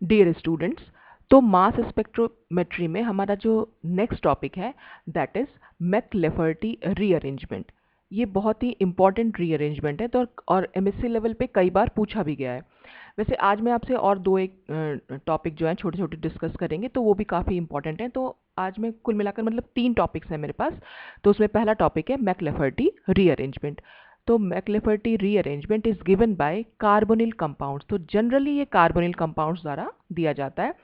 Dear students, तो mass spectrometry में हमारा जो नेक्स्ट टॉपिक है दैट इज मैकलेफर्टी रीअरेंजमेंट। ये बहुत ही इंपॉर्टेंट रीअरेंजमेंट है तो और एमएससी लेवल पे कई बार पूछा भी गया है। वैसे आज मैं आपसे और दो एक टॉपिक जो हैं छोटे छोटे डिस्कस करेंगे तो वो भी काफ़ी इंपॉर्टेंट हैं। तो आज मैं कुल मिलाकर मतलब 3 टॉपिक्स हैं मेरे पास। तो उसमें पहला टॉपिक है मैकलेफर्टी रीअरेंजमेंट। तो McLafferty rearrangement is given by carbonyl compounds. तो जनरली ये कार्बोनिल कंपाउंड्स द्वारा दिया जाता है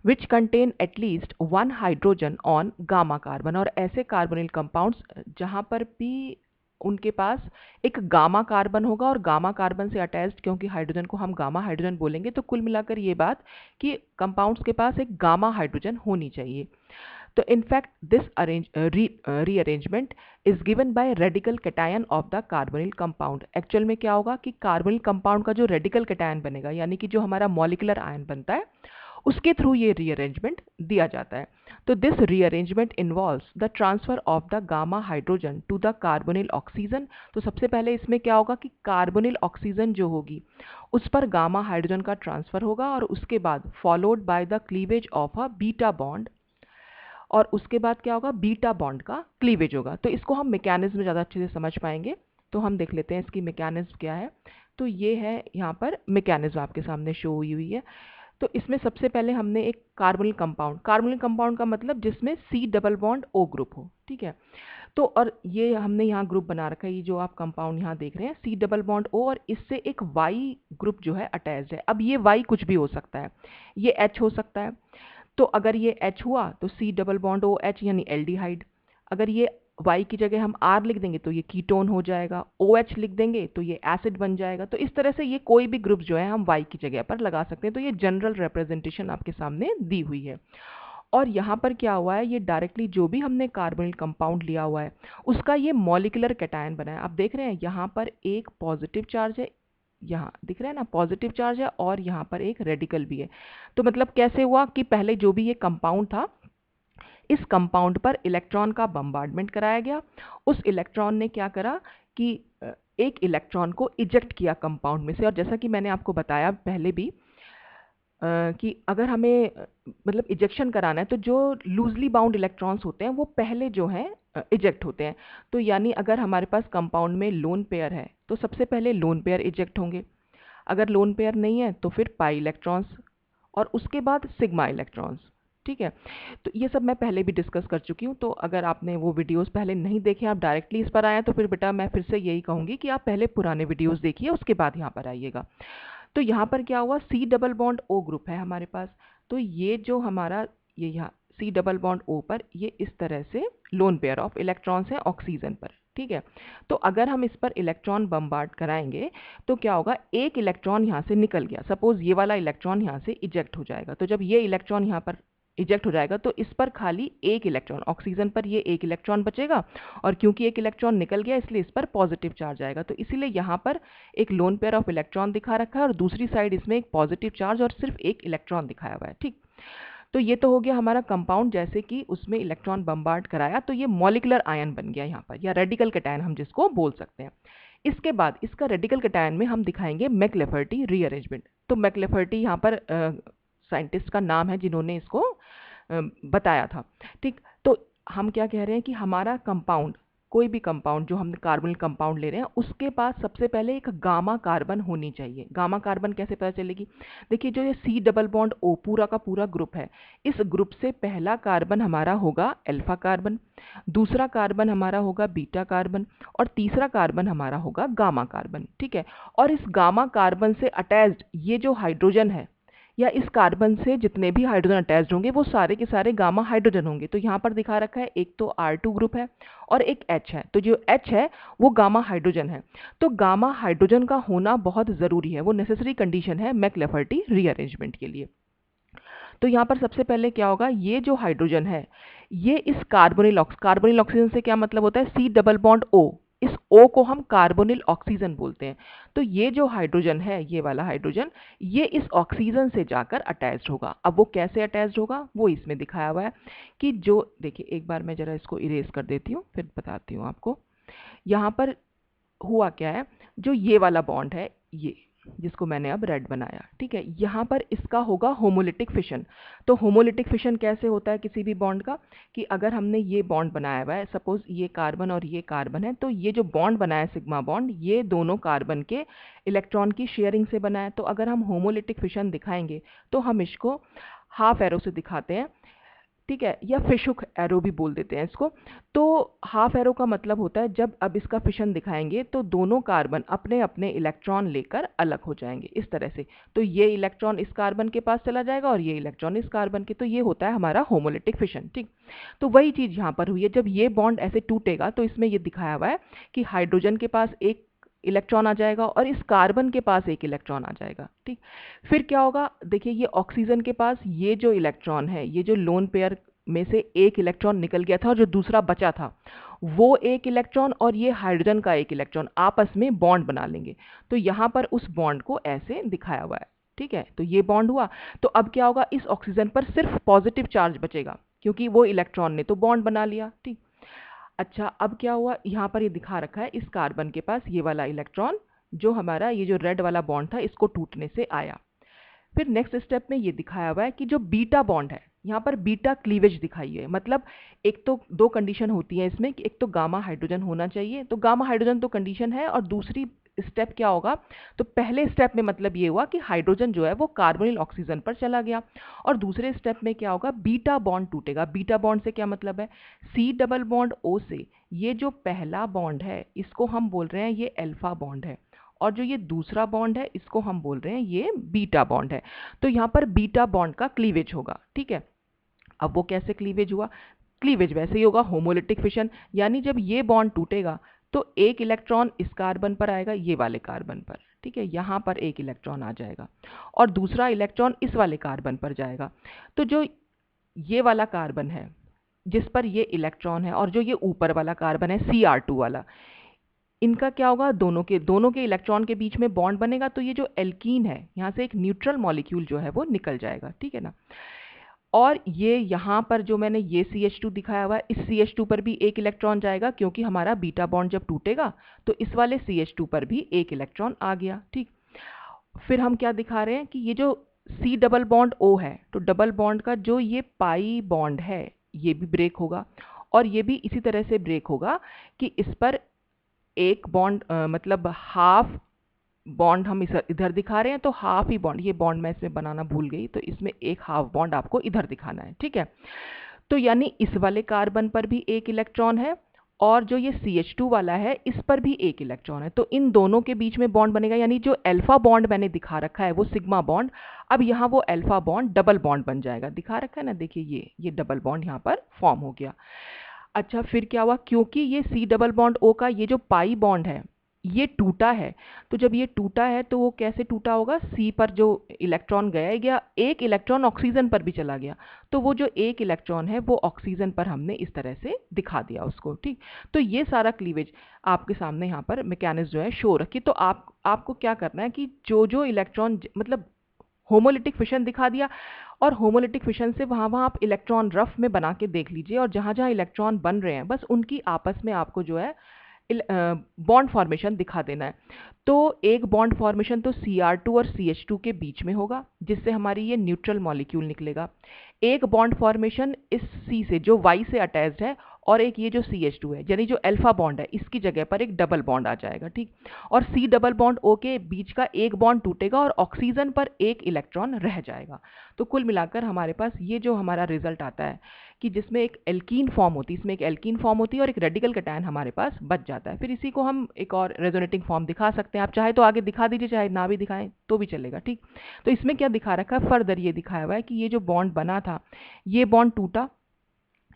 which contain at least one hydrogen on gamma carbon. और ऐसे कार्बोनिल कंपाउंड्स जहाँ पर भी उनके पास एक गामा कार्बन होगा और गामा कार्बन से अटैच्ड, क्योंकि हाइड्रोजन को हम गामा हाइड्रोजन बोलेंगे, तो कुल मिलाकर ये बात कि कंपाउंड्स के पास एक गामा हाइड्रोजन होनी चाहिए। तो in fact this rearrangement is given bye radical cation of the carbonyl compound. Actual में क्या होगा कि कार्बोनिल कंपाउंड का जो रेडिकल कैटायन बनेगा यानी कि जो हमारा मॉलिक्यूलर आयन बनता है उसके थ्रू ये रीअरेंजमेंट दिया जाता है। तो this rearrangement involves the transfer of the gamma hydrogen to the carbonyl oxygen. तो सबसे पहले इसमें क्या होगा कि कार्बोनिल ऑक्सीजन जो होगी उस पर गामा हाइड्रोजन का ट्रांसफर होगा और उसके बाद followed by the cleavage of a beta bond. और उसके बाद क्या होगा, बीटा बॉन्ड का क्लीवेज होगा। तो इसको हम मैकेनिज्म ज़्यादा अच्छे से समझ पाएंगे। तो हम देख लेते हैं इसकी मैकेनिज्म क्या है। तो ये है यहाँ पर मैकेनिज्म आपके सामने शो हुई है। तो इसमें सबसे पहले हमने एक कार्बोनिल कंपाउंड का मतलब जिसमें C double bond O group हो, ठीक है। तो और ये हमने यहाँ ग्रुप बना रखा है, ये जो आप कंपाउंड यहाँ देख रहे हैं सी डबल बॉन्ड ओ, और इससे एक वाई ग्रुप जो है अटैच्ड है। अब ये वाई कुछ भी हो सकता है, ये एच हो सकता है। तो अगर ये H हुआ तो C double bond O H यानी एल्डिहाइड। अगर ये Y की जगह हम R लिख देंगे तो ये कीटोन हो जाएगा, OH लिख देंगे तो ये एसिड बन जाएगा। तो इस तरह से ये कोई भी ग्रुप जो है हम Y की जगह पर लगा सकते हैं। तो ये जनरल रिप्रेजेंटेशन आपके सामने दी हुई है। और यहाँ पर क्या हुआ है, ये डायरेक्टली जो भी हमने कार्बोनिल कंपाउंड लिया हुआ है उसका ये मॉलिक्यूलर कैटायन बना है। आप देख रहे हैं यहाँ पर एक पॉजिटिव चार्ज है, यहाँ दिख रहा है ना पॉजिटिव चार्ज है, और यहाँ पर एक रेडिकल भी है। तो मतलब कैसे हुआ कि पहले जो भी ये कंपाउंड था इस कंपाउंड पर इलेक्ट्रॉन का बम्बार्डमेंट कराया गया। उस इलेक्ट्रॉन ने क्या करा कि एक इलेक्ट्रॉन को इजेक्ट किया कंपाउंड में से। और जैसा कि मैंने आपको बताया पहले भी कि अगर हमें मतलब इजेक्शन कराना है तो जो लूजली बाउंड इलेक्ट्रॉन्स होते हैं वो पहले जो हैं इजेक्ट होते हैं। तो यानी अगर हमारे पास कंपाउंड में लोन पेयर है तो सबसे पहले लोन पेयर इजेक्ट होंगे। अगर लोन पेयर नहीं है तो फिर पाई इलेक्ट्रॉन्स और उसके बाद सिग्मा इलेक्ट्रॉन्स, ठीक है। तो ये सब मैं पहले भी डिस्कस कर चुकी हूँ। तो अगर आपने वो वीडियोस पहले नहीं देखे, आप डायरेक्टली इस पर आए तो फिर बेटा मैं फिर से यही कहूँगी कि आप पहले पुराने वीडियोस देखिए उसके बाद यहाँ पर आइएगा। तो यहाँ पर क्या हुआ, C double bond O group है हमारे पास। तो ये जो हमारा ये यहाँ सी डबल बॉन्ड ओ पर ये इस तरह से लोन पेयर ऑफ इलेक्ट्रॉन्स हैं ऑक्सीजन पर, ठीक है। तो अगर हम इस पर इलेक्ट्रॉन बम्बार्ड कराएंगे तो क्या होगा, एक इलेक्ट्रॉन यहाँ से निकल गया, सपोज ये वाला इलेक्ट्रॉन यहाँ से इजेक्ट हो जाएगा। तो जब ये इलेक्ट्रॉन यहाँ पर इजेक्ट हो जाएगा तो इस पर खाली एक इलेक्ट्रॉन, ऑक्सीजन पर ये एक इलेक्ट्रॉन बचेगा। और क्योंकि एक इलेक्ट्रॉन निकल गया इसलिए इस पर पॉजिटिव चार्ज आएगा। तो इसीलिए यहाँ पर एक लोन पेयर ऑफ इलेक्ट्रॉन दिखा रखा है और दूसरी साइड इसमें एक पॉजिटिव चार्ज और सिर्फ एक इलेक्ट्रॉन दिखाया हुआ है, ठीक। तो ये तो हो गया हमारा कंपाउंड, जैसे कि उसमें इलेक्ट्रॉन बम्बार्ड कराया तो ये मॉलिक्यूलर आयन बन गया यहाँ पर, या रेडिकल कैटायन हम जिसको बोल सकते हैं। इसके बाद इसका रेडिकल कैटायन में हम दिखाएंगे मैकलेफर्टी रीअरेंजमेंट। तो मैकलेफर्टी यहाँ पर साइंटिस्ट का नाम है जिन्होंने इसको बताया था, ठीक। तो हम क्या कह रहे हैं कि हमारा कंपाउंड, कोई भी कंपाउंड जो हम कार्बोनिल कंपाउंड ले रहे हैं उसके पास सबसे पहले एक गामा कार्बन होनी चाहिए। गामा कार्बन कैसे पता चलेगी, देखिए जो ये सी डबल बॉन्ड ओ पूरा का पूरा ग्रुप है, इस ग्रुप से पहला कार्बन हमारा होगा अल्फा कार्बन, दूसरा कार्बन हमारा होगा बीटा कार्बन, और तीसरा कार्बन हमारा होगा गामा कार्बन, ठीक है। और इस गामा कार्बन से अटैच्ड ये जो हाइड्रोजन है या इस कार्बन से जितने भी हाइड्रोजन अटैच्ड होंगे वो सारे के सारे गामा हाइड्रोजन होंगे। तो यहाँ पर दिखा रखा है एक तो R2 ग्रुप है और एक H है। तो जो H है वो गामा हाइड्रोजन है। तो गामा हाइड्रोजन का होना बहुत ज़रूरी है, वो नेसेसरी कंडीशन है मैकलेफर्टी रीअरेंजमेंट के लिए। तो यहाँ पर सबसे पहले क्या होगा, ये जो हाइड्रोजन है ये इस कार्बोनिल ऑक्सीजन से क्या मतलब होता है, सी डबल बॉन्ड ओ, इस O को हम कार्बोनिल ऑक्सीजन बोलते हैं। तो ये जो हाइड्रोजन है, ये वाला हाइड्रोजन, ये इस ऑक्सीजन से जाकर अटैच्ड होगा। अब वो कैसे अटैच्ड होगा वो इसमें दिखाया हुआ है कि जो देखिए, एक बार मैं जरा इसको इरेज कर देती हूँ फिर बताती हूँ आपको। यहाँ पर हुआ क्या है, जो ये वाला बॉन्ड है जिसको मैंने अब रेड बनाया, ठीक है। यहाँ पर इसका होगा होमोलिटिक फिशन। तो होमोलिटिक फिशन कैसे होता है किसी भी बॉन्ड का, कि अगर हमने ये बॉन्ड बनाया हुआ है, सपोज ये कार्बन और ये कार्बन है, तो ये जो बॉन्ड बना है सिग्मा बॉन्ड, ये दोनों कार्बन के इलेक्ट्रॉन की शेयरिंग से बना है। तो अगर हम होमोलिटिक फिशन दिखाएंगे तो हम इसको हाफ एरो से दिखाते हैं, ठीक है, या फिशुक एरो भी बोल देते हैं इसको। तो हाफ एरो का मतलब होता है जब अब इसका फिशन दिखाएंगे तो दोनों कार्बन अपने अपने इलेक्ट्रॉन लेकर अलग हो जाएंगे इस तरह से। तो ये इलेक्ट्रॉन इस कार्बन के पास चला जाएगा और ये इलेक्ट्रॉन इस कार्बन के, तो ये होता है हमारा होमोलिटिक फिशन, ठीक। तो वही चीज यहाँ पर हुई है, जब ये बॉन्ड ऐसे टूटेगा तो इसमें ये दिखाया हुआ है कि हाइड्रोजन के पास एक इलेक्ट्रॉन आ जाएगा और इस कार्बन के पास एक इलेक्ट्रॉन आ जाएगा, ठीक। फिर क्या होगा, देखिए ये ऑक्सीजन के पास ये जो इलेक्ट्रॉन है, ये जो लोन पेयर में से एक इलेक्ट्रॉन निकल गया था और जो दूसरा बचा था, वो एक इलेक्ट्रॉन और ये हाइड्रोजन का एक इलेक्ट्रॉन आपस में बॉन्ड बना लेंगे। तो यहाँ पर उस बॉन्ड को ऐसे दिखाया हुआ है, ठीक है। तो ये बॉन्ड हुआ, तो अब क्या होगा, इस ऑक्सीजन पर सिर्फ पॉजिटिव चार्ज बचेगा क्योंकि वो इलेक्ट्रॉन ने तो बॉन्ड बना लिया, ठीक। अच्छा, अब क्या हुआ, यहाँ पर ये दिखा रखा है इस कार्बन के पास ये वाला इलेक्ट्रॉन जो हमारा ये जो रेड वाला बॉन्ड था इसको टूटने से आया। फिर नेक्स्ट स्टेप में ये दिखाया हुआ है कि जो बीटा बॉन्ड है, यहाँ पर बीटा क्लीवेज दिखाई है। मतलब एक तो दो कंडीशन होती है इसमें कि एक तो गामा हाइड्रोजन होना चाहिए, तो गामा हाइड्रोजन तो कंडीशन है, और दूसरी स्टेप क्या होगा, तो पहले स्टेप में मतलब ये हुआ कि हाइड्रोजन जो है वो कार्बोनिल ऑक्सीजन पर चला गया, और दूसरे स्टेप में क्या होगा, बीटा बॉन्ड टूटेगा। बीटा बॉन्ड से क्या मतलब है, सी डबल बॉन्ड ओ से ये जो पहला बॉन्ड है इसको हम बोल रहे हैं ये अल्फा बॉन्ड है, और जो ये दूसरा बॉन्ड है इसको हम बोल रहे हैं ये बीटा बॉन्ड है। तो यहाँ पर बीटा बॉन्ड का क्लीवेज होगा, ठीक है। अब वो कैसे क्लीवेज हुआ, क्लीवेज वैसे ही होगा, होमोलिटिक फिशन, यानी जब ये बॉन्ड टूटेगा तो एक इलेक्ट्रॉन इस कार्बन पर आएगा, ये वाले कार्बन पर, ठीक है, यहाँ पर एक इलेक्ट्रॉन आ जाएगा और दूसरा इलेक्ट्रॉन इस वाले कार्बन पर जाएगा। तो जो ये वाला कार्बन है जिस पर ये इलेक्ट्रॉन है और जो ये ऊपर वाला कार्बन है Cr2 वाला, इनका क्या होगा, दोनों के इलेक्ट्रॉन के बीच में बॉन्ड बनेगा। तो ये जो एल्कीन है यहाँ से एक न्यूट्रल मॉलिक्यूल जो है वो निकल जाएगा, ठीक है ना। और ये यहाँ पर जो मैंने ये CH2 दिखाया हुआ है, इस CH2 पर भी एक इलेक्ट्रॉन जाएगा क्योंकि हमारा बीटा बॉन्ड जब टूटेगा तो इस वाले CH2 पर भी एक इलेक्ट्रॉन आ गया, ठीक। फिर हम क्या दिखा रहे हैं कि ये जो C डबल बॉन्ड O है, तो डबल बॉन्ड का जो ये पाई बॉन्ड है ये भी ब्रेक होगा, और ये भी इसी तरह से ब्रेक होगा कि इस पर एक बॉन्ड मतलब हाफ बॉन्ड हम इधर दिखा रहे हैं, तो हाफ ही बॉन्ड, ये बॉन्ड मैं इसमें बनाना भूल गई, तो इसमें एक हाफ बॉन्ड आपको इधर दिखाना है, ठीक है। तो यानी इस वाले कार्बन पर भी एक इलेक्ट्रॉन है और जो ये CH2 वाला है इस पर भी एक इलेक्ट्रॉन है, तो इन दोनों के बीच में बॉन्ड बनेगा, यानी जो अल्फा बॉन्ड मैंने दिखा रखा है वो सिग्मा बॉन्ड, अब यहाँ वो अल्फा बॉन्ड डबल बॉन्ड बन जाएगा, दिखा रखा है ना, देखिए ये डबल बॉन्ड यहाँ पर फॉर्म हो गया। अच्छा, फिर क्या हुआ, क्योंकि ये C डबल बॉन्ड O का ये जो पाई बॉन्ड है ये टूटा है, तो जब ये टूटा है तो वो कैसे टूटा होगा, C पर जो इलेक्ट्रॉन गया ही गया, एक इलेक्ट्रॉन ऑक्सीजन पर भी चला गया, तो वो जो एक इलेक्ट्रॉन है वो ऑक्सीजन पर हमने इस तरह से दिखा दिया उसको, ठीक। तो ये सारा क्लीवेज आपके सामने यहाँ पर मैकेनिज्म जो है शो रखी। तो आपको क्या करना है कि जो जो इलेक्ट्रॉन मतलब होमोलिटिक फिशन दिखा दिया, और होमोलिटिक फिशन से वहाँ वहाँ आप इलेक्ट्रॉन रफ में बना के देख लीजिए, और जहाँ जहाँ इलेक्ट्रॉन बन रहे हैं बस उनकी आपस में आपको जो है बॉन्ड फॉर्मेशन दिखा देना है। तो एक बॉन्ड फॉर्मेशन तो Cr2 और CH2 के बीच में होगा जिससे हमारी ये न्यूट्रल मॉलिक्यूल निकलेगा। एक बॉन्ड फॉर्मेशन इस C से जो Y से अटैच्ड है, और एक ये जो CH2 है यानी जो अल्फा बॉन्ड है इसकी जगह पर एक डबल बॉन्ड आ जाएगा, ठीक। और C डबल बॉन्ड O के बीच का एक बॉन्ड टूटेगा और ऑक्सीजन पर एक इलेक्ट्रॉन रह जाएगा। तो कुल मिलाकर हमारे पास ये जो हमारा रिजल्ट आता है कि जिसमें एक एल्कीन फॉर्म होती है, इसमें एक एल्कीन फॉर्म होती है और एक रेडिकल कैटायन हमारे पास बच जाता है। फिर इसी को हम एक और रेजोनेटिंग फॉर्म दिखा सकते हैं, आप चाहे तो आगे दिखा दीजिए, चाहे ना भी दिखाएं तो भी चलेगा, ठीक। तो इसमें क्या दिखा रखा है, फर्दर ये दिखाया हुआ है कि ये जो बॉन्ड बना था ये बॉन्ड टूटा,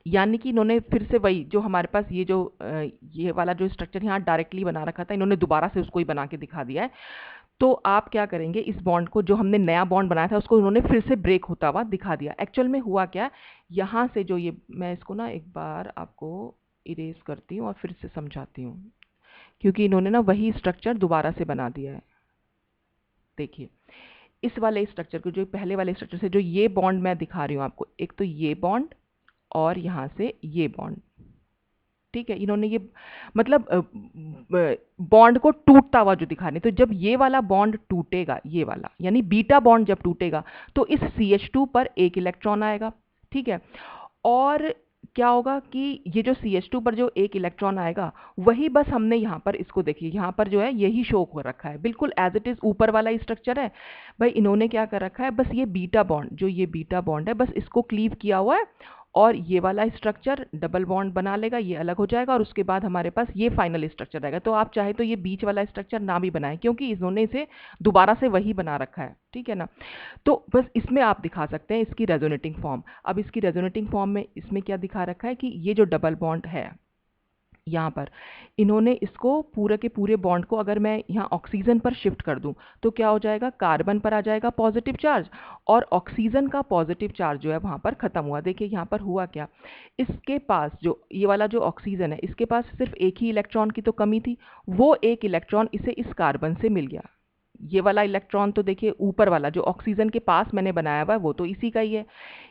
यानी कि इन्होंने फिर से वही जो हमारे पास ये वाला जो स्ट्रक्चर यहाँ डायरेक्टली बना रखा था, इन्होंने दोबारा से उसको ही बना के दिखा दिया है। तो आप क्या करेंगे, इस बॉन्ड को जो हमने नया बॉन्ड बनाया था उसको उन्होंने फिर से ब्रेक होता हुआ दिखा दिया। एक्चुअल में हुआ क्या, यहाँ से जो ये, मैं इसको ना एक बार आपको इरेज करती हूँ और फिर से समझाती हूँ, क्योंकि इन्होंने ना वही स्ट्रक्चर दोबारा से बना दिया है। देखिए इस वाले स्ट्रक्चर को, जो पहले वाले स्ट्रक्चर से जो ये बॉन्ड मैं दिखा रही हूँ आपको, एक तो ये बॉन्ड और यहाँ से ये बॉन्ड, ठीक है, इन्होंने ये मतलब बॉन्ड को टूटता हुआ जो दिखा रहे हैं। तो जब ये वाला बॉन्ड टूटेगा, ये वाला यानी बीटा बॉन्ड जब टूटेगा तो इस CH2 पर एक इलेक्ट्रॉन आएगा, ठीक है। और क्या होगा कि ये जो CH2 पर जो एक इलेक्ट्रॉन आएगा वही बस हमने यहाँ पर इसको देखिए, यहाँ पर जो है यही शो हो रखा है, बिल्कुल एज इट इज ऊपर वाला ही स्ट्रक्चर है। भाई इन्होंने क्या कर रखा है, बस ये बीटा बॉन्ड, जो ये बीटा बॉन्ड है, बस इसको क्लीव किया हुआ है और ये वाला स्ट्रक्चर डबल बॉन्ड बना लेगा, ये अलग हो जाएगा और उसके बाद हमारे पास ये फाइनल स्ट्रक्चर रहेगा। तो आप चाहे तो ये बीच वाला स्ट्रक्चर ना भी बनाएं क्योंकि इन्होंने इसे दोबारा से वही बना रखा है, ठीक है ना। तो बस इसमें आप दिखा सकते हैं इसकी रेजोनेटिंग फॉर्म। अब इसकी रेजोनेटिंग फॉर्म में इसमें क्या दिखा रखा है कि ये जो डबल बॉन्ड है यहाँ पर, इन्होंने इसको पूरे के पूरे बॉन्ड को अगर मैं यहाँ ऑक्सीजन पर शिफ्ट कर दूं तो क्या हो जाएगा, कार्बन पर आ जाएगा पॉजिटिव चार्ज और ऑक्सीजन का पॉजिटिव चार्ज जो है वहाँ पर खत्म हुआ। देखिए यहाँ पर हुआ क्या, इसके पास जो ये वाला जो ऑक्सीजन है इसके पास सिर्फ एक ही इलेक्ट्रॉन की तो कमी थी, वो एक इलेक्ट्रॉन इसे इस कार्बन से मिल गया। ये वाला इलेक्ट्रॉन तो देखिए ऊपर वाला जो ऑक्सीजन के पास मैंने बनाया हुआ है वो तो इसी का ही है।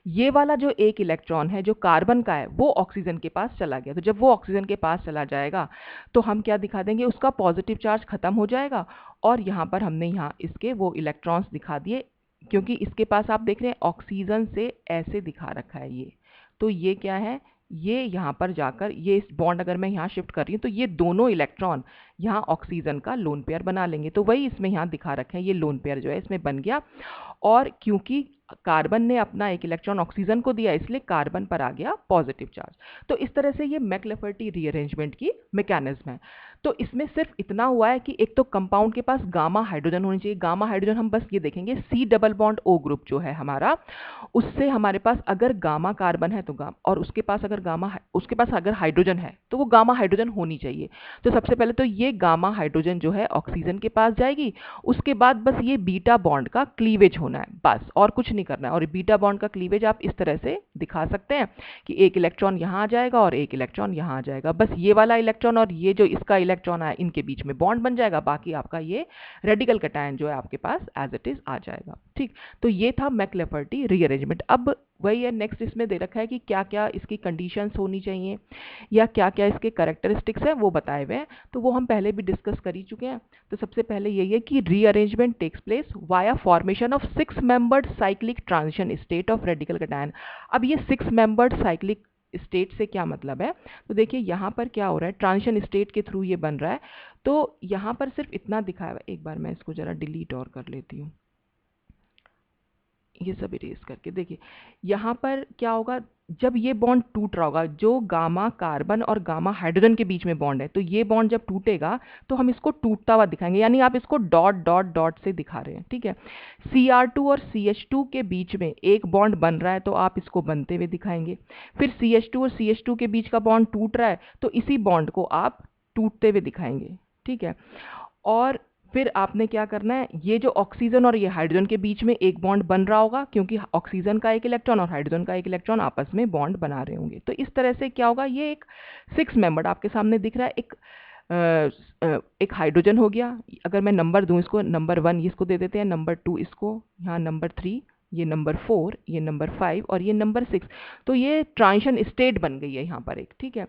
ये वाला जो एक इलेक्ट्रॉन है जो कार्बन का है वो ऑक्सीजन के पास चला गया। तो जब वो ऑक्सीजन के पास चला जाएगा तो हम क्या दिखा देंगे, उसका पॉजिटिव चार्ज खत्म हो जाएगा और यहाँ पर हमने यहाँ इसके वो इलेक्ट्रॉन्स दिखा दिए, क्योंकि इसके पास आप देख रहे हैं ऑक्सीजन से ऐसे दिखा रखा है ये। तो ये क्या है, ये यहाँ पर जाकर ये इस बॉन्ड अगर मैं यहाँ शिफ्ट कर रही हूँ तो ये दोनों इलेक्ट्रॉन यहाँ ऑक्सीजन का लोन पेयर बना लेंगे। तो वही इसमें यहाँ दिखा रखे हैं, ये लोन पेयर जो है इसमें बन गया और क्योंकि कार्बन ने अपना एक इलेक्ट्रॉन ऑक्सीजन को दिया इसलिए कार्बन पर आ गया पॉजिटिव चार्ज। तो इस तरह से ये मैक्लेफर्टी रीअरेंजमेंट की मैकेनिज्म है। तो इसमें सिर्फ इतना हुआ है कि एक तो कंपाउंड के पास गामा हाइड्रोजन होनी चाहिए। गामा हाइड्रोजन हम बस ये देखेंगे C double bond O group जो है हमारा, उससे हमारे पास अगर गामा कार्बन है तो गामा, और उसके पास अगर हाइड्रोजन है तो वो गामा हाइड्रोजन होनी चाहिए। तो सबसे पहले तो ये गामा हाइड्रोजन जो है ऑक्सीजन के पास जाएगी, उसके बाद बस ये बीटा बॉन्ड का क्लीवेज होना है, बस और कुछ नहीं करना है। और बीटा बॉन्ड का क्लीवेज आप इस तरह से दिखा सकते हैं कि एक इलेक्ट्रॉन यहाँ आ जाएगा और एक इलेक्ट्रॉन यहाँ आ जाएगा, बस ये वाला इलेक्ट्रॉन और ये जो इसका इलेक्ट्रॉन है इनके बीच में बॉन्ड बन जाएगा, बाकी आपका ये रेडिकल कैटायन जो है आपके पास एज इट इज आ जाएगा। ठीक, तो ये था मैक्लेफर्टी रीअरेंजमेंट। अब वही है, नेक्स्ट इसमें दे रखा है कि क्या क्या इसकी कंडीशंस होनी चाहिए या क्या क्या इसके कैरेक्टरिस्टिक्स है वो बताए हुए हैं, तो वो हम पहले भी डिस्कस कर ही चुके हैं। तो सबसे पहले यही है कि rearrangement takes place via formation of 6 membered cyclic transition state of radical cation. अब ये 6 मेंबर्ड साइक्लिक स्टेट से क्या मतलब है, तो देखिए यहाँ पर क्या हो रहा है, ट्रांजिशन स्टेट के थ्रू ये बन रहा है। तो यहाँ पर सिर्फ इतना दिखाया हुआ है, एक बार मैं इसको जरा डिलीट और कर लेती हूँ, ये सब इरेज करके। देखिए यहाँ पर क्या होगा, जब ये बॉन्ड टूट रहा होगा, जो गामा कार्बन और गामा हाइड्रोजन के बीच में बॉन्ड है, तो ये बॉन्ड जब टूटेगा तो हम इसको टूटता हुआ दिखाएंगे, यानी आप इसको डॉट डॉट डॉट से दिखा रहे हैं, ठीक है। Cr2 और CH2 के बीच में एक बॉन्ड बन रहा है तो आप इसको बनते हुए दिखाएंगे। फिर CH2 और CH2 के बीच का बॉन्ड टूट रहा है तो इसी बॉन्ड को आप टूटते हुए दिखाएंगे, ठीक है। और फिर आपने क्या करना है, ये जो ऑक्सीजन और ये हाइड्रोजन के बीच में एक बॉन्ड बन रहा होगा, क्योंकि ऑक्सीजन का एक इलेक्ट्रॉन और हाइड्रोजन का एक इलेक्ट्रॉन आपस में बॉन्ड बना रहे होंगे। तो इस तरह से क्या होगा, ये एक 6 मेंबर्ड आपके सामने दिख रहा है। एक हाइड्रोजन हो गया, अगर मैं नंबर दूं इसको, नंबर 1 इसको दे देते हैं, नंबर 2 इसको, यहाँ नंबर 3, ये नंबर 4, ये नंबर 5 और ये नंबर 6। तो ये ट्रांजिशन स्टेट बन गई है यहाँ पर एक, ठीक है।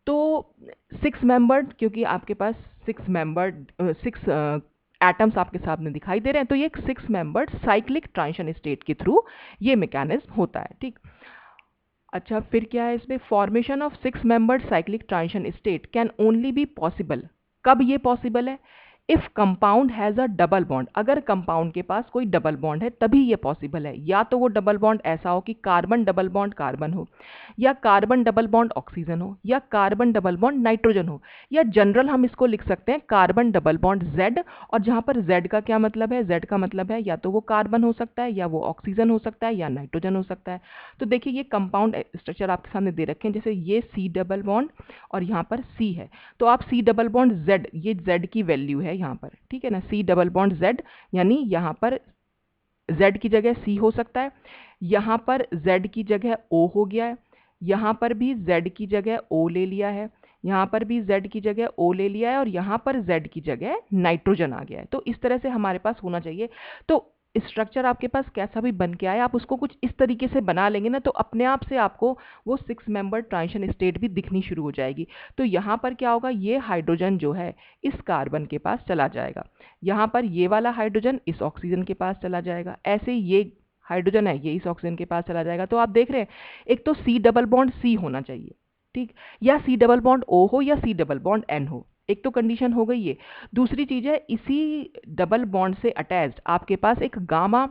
तो 6 मेंबर्ड, क्योंकि आपके पास 6 एटम्स आपके सामने दिखाई दे रहे हैं, तो ये एक 6 मेंबर्ड साइक्लिक ट्रांजिशन स्टेट के थ्रू ये मैकेनिज्म होता है, ठीक। अच्छा, फिर क्या है इसमें, formation of 6 membered cyclic transition state can only be possible. कब ये पॉसिबल है, if compound has a double bond. अगर कंपाउंड के पास कोई डबल बॉन्ड है तभी ये पॉसिबल है। या तो वो डबल बॉन्ड ऐसा हो कि कार्बन डबल बॉन्ड कार्बन हो, या कार्बन डबल बॉन्ड ऑक्सीजन हो, या कार्बन डबल बॉन्ड नाइट्रोजन हो, या जनरल हम इसको लिख सकते हैं कार्बन डबल बॉन्ड Z। और जहां पर Z का क्या मतलब है, Z का मतलब है या तो वो कार्बन हो सकता है, या वो ऑक्सीजन हो सकता है, या नाइट्रोजन हो सकता है। तो देखिए ये कंपाउंड स्ट्रक्चर आपके सामने दे रखे हैं, जैसे ये C डबल बॉन्ड और यहाँ पर C है, तो आप C डबल बॉन्ड Z, ये Z की वैल्यू है यहाँ पर, ठीक है ना, C डबल बॉन्ड Z, यानी यहाँ पर Z की जगह C हो सकता है, यहाँ पर Z की जगह O हो गया है, यहाँ पर भी Z की जगह O ले लिया है, यहाँ पर भी Z की जगह O ले लिया है, और यहाँ पर Z की जगह नाइट्रोजन आ गया है। तो इस तरह से हमारे पास होना चाहिए। तो स्ट्रक्चर आपके पास कैसा भी बन के आए, आप उसको कुछ इस तरीके से बना लेंगे ना, तो अपने आप से आपको वो 6 मेंबर ट्रांजिशन स्टेट भी दिखनी शुरू हो जाएगी। तो यहाँ पर क्या होगा, ये हाइड्रोजन जो है इस कार्बन के पास चला जाएगा, यहाँ पर ये वाला हाइड्रोजन इस ऑक्सीजन के पास चला जाएगा, ऐसे ये हाइड्रोजन है ये इस ऑक्सीजन के पास चला जाएगा। तो आप देख रहे हैं, एक तो सी डबल बॉन्ड सी होना चाहिए, ठीक, या सी डबल बॉन्ड ओ हो या सी डबल बॉन्ड एन हो, एक तो कंडीशन हो गई है। दूसरी चीज है, इसी डबल बॉन्ड से अटैच्ड आपके पास एक गामा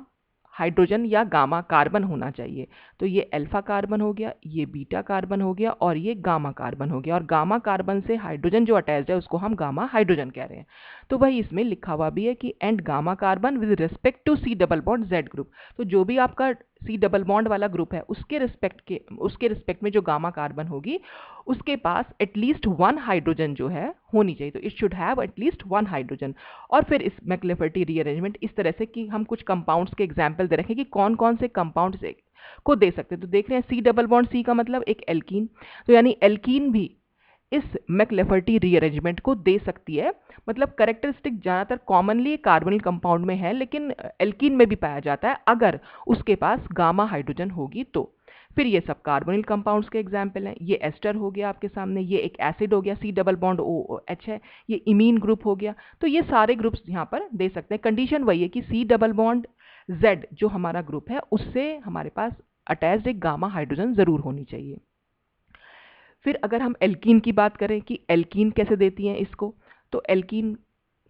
हाइड्रोजन या गामा कार्बन होना चाहिए। तो ये अल्फा कार्बन हो गया, ये बीटा कार्बन हो गया और ये गामा कार्बन हो गया, और गामा कार्बन से हाइड्रोजन जो अटैच्ड है उसको हम गामा हाइड्रोजन कह रहे हैं। तो वही इसमें लिखा हुआ भी है कि and gamma carbon with respect to C double bond Z group. तो जो भी आपका सी डबल बॉन्ड वाला ग्रुप है उसके रिस्पेक्ट में जो गामा कार्बन होगी उसके पास एटलीस्ट 1 हाइड्रोजन जो है होनी चाहिए। तो it should have at least 1 hydrogen. और फिर इस मैक्लेफर्टी रीअरेंजमेंट इस तरह से कि हम कुछ कंपाउंड्स के एग्जाम्पल दे रखे हैं कि कौन कौन से कंपाउंड्स को दे सकते हैं। तो देख रहे हैं सी डबल बॉन्ड सी का मतलब एक एल्कीन, तो यानी एल्कीन भी इस मैक्लेफर्टी रीअरेंजमेंट को दे सकती है। मतलब कैरेक्टरिस्टिक ज़्यादातर कॉमनली कार्बोनिल कंपाउंड में है, लेकिन एल्कीन में भी पाया जाता है अगर उसके पास गामा हाइड्रोजन होगी तो। फिर ये सब कार्बोनिल कंपाउंड्स के एग्जाम्पल हैं। ये एस्टर हो गया आपके सामने, ये एक एसिड हो गया C double bond O H है, ये इमीन ग्रुप हो गया। तो ये सारे ग्रुप्स यहाँ पर दे सकते हैं। कंडीशन वही है कि सी डबल बॉन्ड जेड जो हमारा ग्रुप है उससे हमारे पास अटैच्ड एक गामा हाइड्रोजन जरूर होनी चाहिए। फिर अगर हम एल्कीन की बात करें कि एल्कीन कैसे देती हैं इसको, तो एल्कीन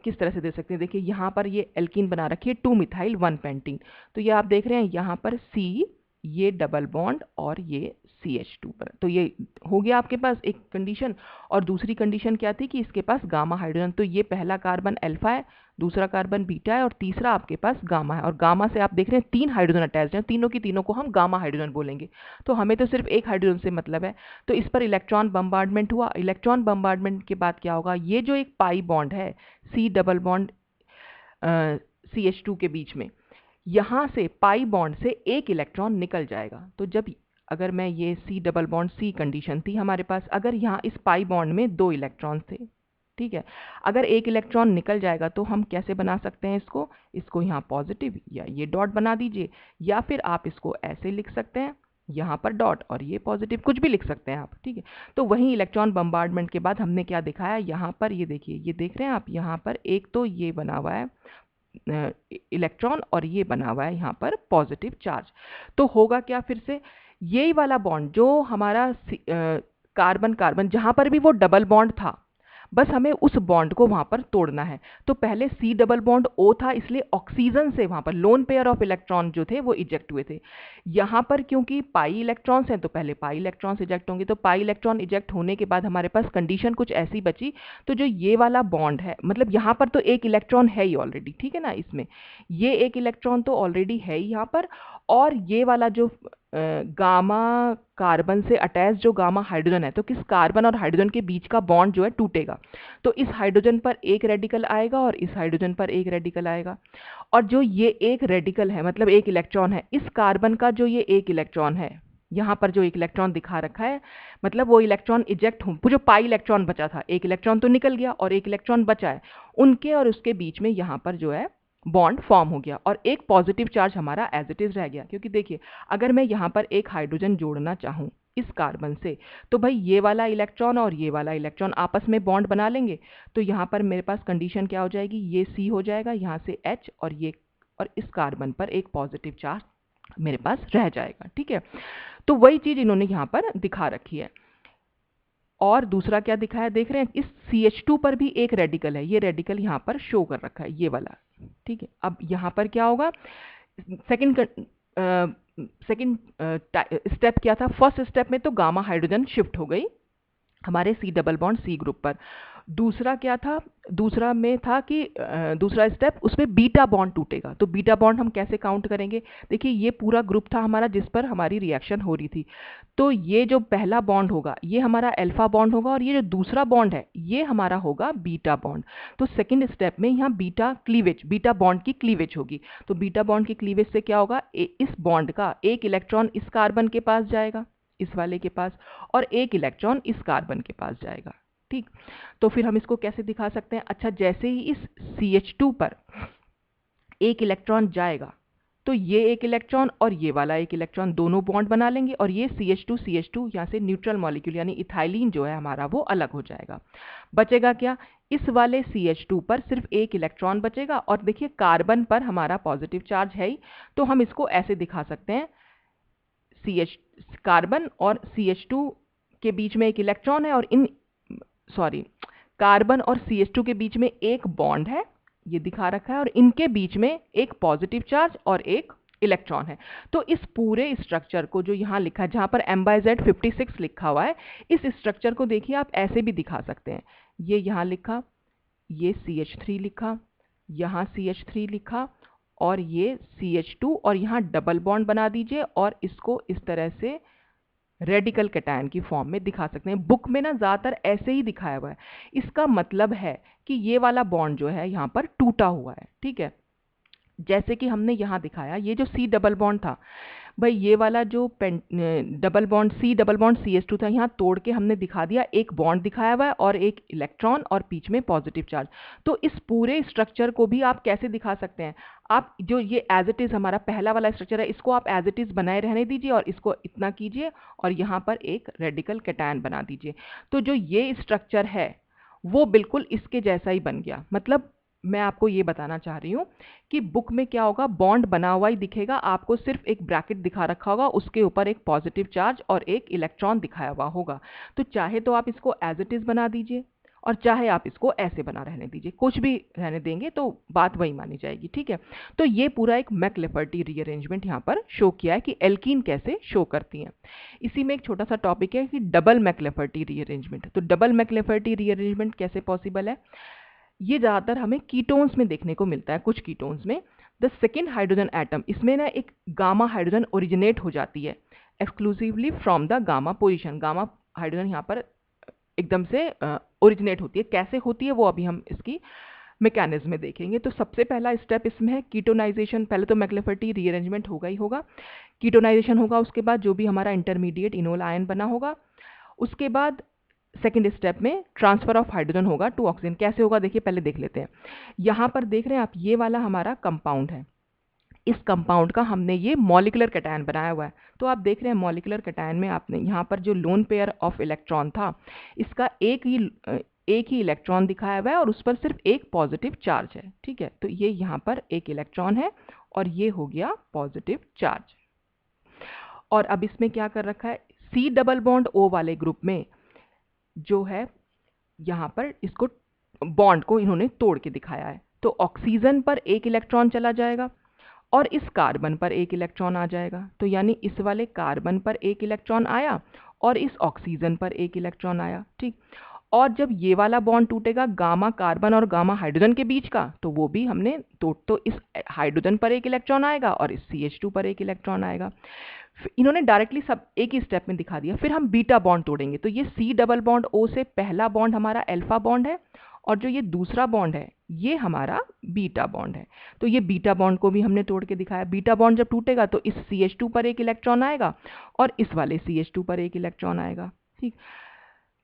किस तरह से दे सकते हैं, देखिए यहाँ पर ये एल्कीन बना रखी है 2 मिथाइल 1 पेंटीन। तो ये आप देख रहे हैं यहाँ पर C, ये डबल बॉन्ड और ये CH2 पर। तो ये हो गया आपके पास एक कंडीशन। और दूसरी कंडीशन क्या थी कि इसके पास गामा हाइड्रोजन। तो ये पहला कार्बन अल्फा है, दूसरा कार्बन बीटा है और तीसरा आपके पास गामा है। और गामा से आप देख रहे हैं 3 हाइड्रोजन अटैच्ड हैं, तीनों की तीनों को हम गामा हाइड्रोजन बोलेंगे। तो हमें तो सिर्फ एक हाइड्रोजन से मतलब है। तो इस पर इलेक्ट्रॉन बम्बार्डमेंट हुआ। इलेक्ट्रॉन बम्बार्डमेंट के बाद क्या होगा, ये जो एक पाई बॉन्ड है सी डबल बॉन्ड CH2 के बीच में, यहाँ से पाई बॉन्ड से एक इलेक्ट्रॉन निकल जाएगा। तो जब अगर मैं ये C double bond C condition थी हमारे पास, अगर यहाँ इस पाई बॉन्ड में 2 इलेक्ट्रॉन थे, ठीक है, अगर एक इलेक्ट्रॉन निकल जाएगा तो हम कैसे बना सकते हैं इसको यहाँ पॉजिटिव या ये डॉट बना दीजिए, या फिर आप इसको ऐसे लिख सकते हैं यहाँ पर डॉट और ये पॉजिटिव, कुछ भी लिख सकते हैं आप, ठीक है। तो वहीं इलेक्ट्रॉन बम्बार्डमेंट के बाद हमने क्या दिखाया, यहाँ पर ये देखिए, ये देख रहे हैं आप, यहाँ पर एक तो ये बना हुआ है इलेक्ट्रॉन और ये बना हुआ है यहाँ पर पॉजिटिव चार्ज। तो होगा क्या, फिर से यही वाला बॉन्ड जो हमारा कार्बन कार्बन जहाँ पर भी वो डबल बॉन्ड था, बस हमें उस बॉन्ड को वहाँ पर तोड़ना है। तो पहले सी डबल बॉन्ड ओ था, इसलिए ऑक्सीजन से वहाँ पर लोन पेयर ऑफ इलेक्ट्रॉन जो थे वो इजेक्ट हुए थे। यहाँ पर क्योंकि पाई इलेक्ट्रॉन्स हैं तो पहले पाई इलेक्ट्रॉन्स इजेक्ट होंगे। तो पाई इलेक्ट्रॉन इजेक्ट होने के बाद हमारे पास कंडीशन कुछ ऐसी बची, तो जो ये वाला बॉन्ड है, मतलब यहाँ पर तो एक इलेक्ट्रॉन है ही ऑलरेडी, ठीक है ना, इसमें ये एक इलेक्ट्रॉन तो ऑलरेडी है ही यहाँ पर, और ये वाला जो गामा कार्बन से अटैच जो गामा हाइड्रोजन है, तो किस कार्बन और हाइड्रोजन के बीच का बॉन्ड जो है टूटेगा। तो इस हाइड्रोजन पर एक रेडिकल आएगा और इस हाइड्रोजन पर एक रेडिकल आएगा, और जो ये एक रेडिकल है मतलब एक इलेक्ट्रॉन है, इस कार्बन का जो ये एक इलेक्ट्रॉन है, यहाँ पर जो एक इलेक्ट्रॉन दिखा रखा है, मतलब वो इलेक्ट्रॉन इजेक्ट हो, जो पाई इलेक्ट्रॉन बचा था, एक इलेक्ट्रॉन तो निकल गया और एक इलेक्ट्रॉन बचा है, उनके और उसके बीच में यहाँ पर जो है बॉन्ड फॉर्म हो गया और एक पॉजिटिव चार्ज हमारा एज इट इज रह गया। क्योंकि देखिए, अगर मैं यहाँ पर एक हाइड्रोजन जोड़ना चाहूँ इस कार्बन से, तो भाई ये वाला इलेक्ट्रॉन और ये वाला इलेक्ट्रॉन आपस में बॉन्ड बना लेंगे। तो यहाँ पर मेरे पास कंडीशन क्या हो जाएगी, ये C हो जाएगा, यहाँ से H और इस कार्बन पर एक पॉजिटिव चार्ज मेरे पास रह जाएगा, ठीक है। तो वही चीज इन्होंने यहाँ पर दिखा रखी है। और दूसरा क्या दिखाया, देख रहे हैं, इस CH2 पर भी एक रेडिकल है, ये रेडिकल यहाँ पर शो कर रखा है, ये वाला, ठीक है। अब यहाँ पर क्या होगा, सेकंड स्टेप क्या था, फर्स्ट स्टेप में तो गामा हाइड्रोजन शिफ्ट हो गई हमारे C double bond C group पर। दूसरा क्या था, दूसरा में था कि दूसरा स्टेप, उसमें बीटा बॉन्ड टूटेगा। तो बीटा बॉन्ड हम कैसे काउंट करेंगे, देखिए ये पूरा ग्रुप था हमारा जिस पर हमारी रिएक्शन हो रही थी। तो ये जो पहला बॉन्ड होगा ये हमारा अल्फा बॉन्ड होगा, और ये जो दूसरा बॉन्ड है ये हमारा होगा बीटा बॉन्ड। तो सेकंड स्टेप में यहाँ बीटा क्लीवेज, बीटा बॉन्ड की क्लीवेज होगी। तो बीटा बॉन्ड की क्लीवेज से क्या होगा, इस बॉन्ड का एक इलेक्ट्रॉन इस कार्बन के पास जाएगा, इस वाले के पास, और एक इलेक्ट्रॉन इस कार्बन के पास जाएगा, ठीक। तो फिर हम इसको कैसे दिखा सकते हैं, अच्छा, जैसे ही इस CH2 पर एक इलेक्ट्रॉन जाएगा तो ये एक इलेक्ट्रॉन और ये वाला एक इलेक्ट्रॉन दोनों बॉन्ड बना लेंगे और ये CH2 यहाँ से न्यूट्रल मॉलिक्यूल यानी इथाइलिन जो है हमारा वो अलग हो जाएगा। बचेगा क्या, इस वाले CH2 पर सिर्फ एक इलेक्ट्रॉन बचेगा और देखिए कार्बन पर हमारा पॉजिटिव चार्ज है ही, तो हम इसको ऐसे दिखा सकते हैं, CH कार्बन और CH2 के बीच में एक इलेक्ट्रॉन है और कार्बन और CH2 के बीच में एक बॉन्ड है, ये दिखा रखा है, और इनके बीच में एक पॉजिटिव चार्ज और एक इलेक्ट्रॉन है। तो इस पूरे स्ट्रक्चर को जो यहाँ लिखा है, जहाँ पर M/Z 56 लिखा हुआ है, इस स्ट्रक्चर को देखिए आप ऐसे भी दिखा सकते हैं, ये यहाँ लिखा, ये CH3 लिखा, यहाँ CH3 लिखा और ये CH2 और यहाँ डबल बॉन्ड बना दीजिए और इसको इस तरह से रेडिकल कैटायन की फॉर्म में दिखा सकते हैं। बुक में ना ज़्यादातर ऐसे ही दिखाया हुआ है। इसका मतलब है कि ये वाला बॉन्ड जो है यहाँ पर टूटा हुआ है, ठीक है। जैसे कि हमने यहाँ दिखाया, ये जो C डबल बॉन्ड था भाई, ये वाला जो डबल बॉन्ड CH2 था, यहाँ तोड़ के हमने दिखा दिया, एक बॉन्ड दिखाया हुआ है और एक इलेक्ट्रॉन और बीच में पॉजिटिव चार्ज। तो इस पूरे स्ट्रक्चर को भी आप कैसे दिखा सकते हैं, आप जो ये एज इट इज़ हमारा पहला वाला स्ट्रक्चर है, इसको आप एज इट इज़ बनाए रहने दीजिए और इसको इतना कीजिए और यहाँ पर एक रेडिकल कैटायन बना दीजिए। तो जो ये स्ट्रक्चर है वो बिल्कुल इसके जैसा ही बन गया। मतलब मैं आपको ये बताना चाह रही हूँ कि बुक में क्या होगा, बॉन्ड बना हुआ ही दिखेगा, आपको सिर्फ एक ब्रैकेट दिखा रखा होगा, उसके ऊपर एक पॉजिटिव चार्ज और एक इलेक्ट्रॉन दिखाया हुआ होगा। तो चाहे तो आप इसको एज इट इज़ बना दीजिए और चाहे आप इसको ऐसे बना रहने दीजिए, कुछ भी रहने देंगे तो बात वही मानी जाएगी, ठीक है। तो ये पूरा एक मैकलेफर्टी रीअरेंजमेंट यहाँ पर शो किया है कि एल्कीन कैसे शो करती हैं। इसी में एक छोटा सा टॉपिक है कि डबल मैकलेफर्टी रीअरेंजमेंट। तो डबल मैकलेफर्टी रीअरेंजमेंट कैसे पॉसिबल है, ये ज़्यादातर हमें कीटोन्स में देखने को मिलता है। कुछ कीटोन्स में द सेकेंड हाइड्रोजन एटम, इसमें ना एक गामा हाइड्रोजन ओरिजिनेट हो जाती है exclusively from the gamma position. Gamma hydrogen यहाँ पर एकदम से ओरिजिनेट होती है। कैसे होती है वो अभी हम इसकी मैकेनिज्म में देखेंगे। तो सबसे पहला स्टेप इसमें है कीटोनाइजेशन। पहले तो मैकलेफर्टी रीअरेंजमेंट होगा ही होगा, कीटोनाइजेशन होगा, उसके बाद जो भी हमारा इंटरमीडिएट इनोल आयन बना होगा, उसके बाद सेकेंड स्टेप में ट्रांसफर ऑफ हाइड्रोजन होगा टू ऑक्सीजन। कैसे होगा देखिए, पहले देख लेते हैं। यहाँ पर देख रहे हैं आप, ये वाला हमारा कंपाउंड है, इस कंपाउंड का हमने ये मॉलिक्यूलर कैटायन बनाया हुआ है। तो आप देख रहे हैं मॉलिक्यूलर कैटायन में आपने यहाँ पर जो लोन पेयर ऑफ इलेक्ट्रॉन था, इसका एक ही इलेक्ट्रॉन दिखाया हुआ है और उस पर सिर्फ एक पॉजिटिव चार्ज है, ठीक है। तो ये यहाँ पर एक इलेक्ट्रॉन है और ये हो गया पॉजिटिव चार्ज। और अब इसमें क्या कर रखा है, C डबल बॉन्ड O वाले ग्रुप में जो है यहाँ पर इसको बॉन्ड को इन्होंने तोड़ के दिखाया है। तो ऑक्सीजन पर एक इलेक्ट्रॉन चला जाएगा और इस कार्बन पर एक इलेक्ट्रॉन आ जाएगा। तो यानी इस वाले कार्बन पर एक इलेक्ट्रॉन आया और इस ऑक्सीजन पर एक इलेक्ट्रॉन आया, ठीक। और जब ये वाला बॉन्ड टूटेगा गामा कार्बन और गामा हाइड्रोजन के बीच का, तो वो भी हमने तो इस हाइड्रोजन पर एक इलेक्ट्रॉन आएगा और इस CH2 पर एक इलेक्ट्रॉन आएगा। इन्होंने डायरेक्टली सब एक ही स्टेप में दिखा दिया। फिर हम बीटा बॉन्ड तोड़ेंगे। तो ये C डबल बॉन्ड O से पहला बॉन्ड हमारा अल्फा बॉन्ड है और जो ये दूसरा बॉन्ड है ये हमारा बीटा बॉन्ड है। तो ये बीटा बॉन्ड को भी हमने तोड़ के दिखाया। बीटा बॉन्ड जब टूटेगा तो इस CH2 पर एक इलेक्ट्रॉन आएगा और इस वाले CH2 पर एक इलेक्ट्रॉन आएगा, ठीक।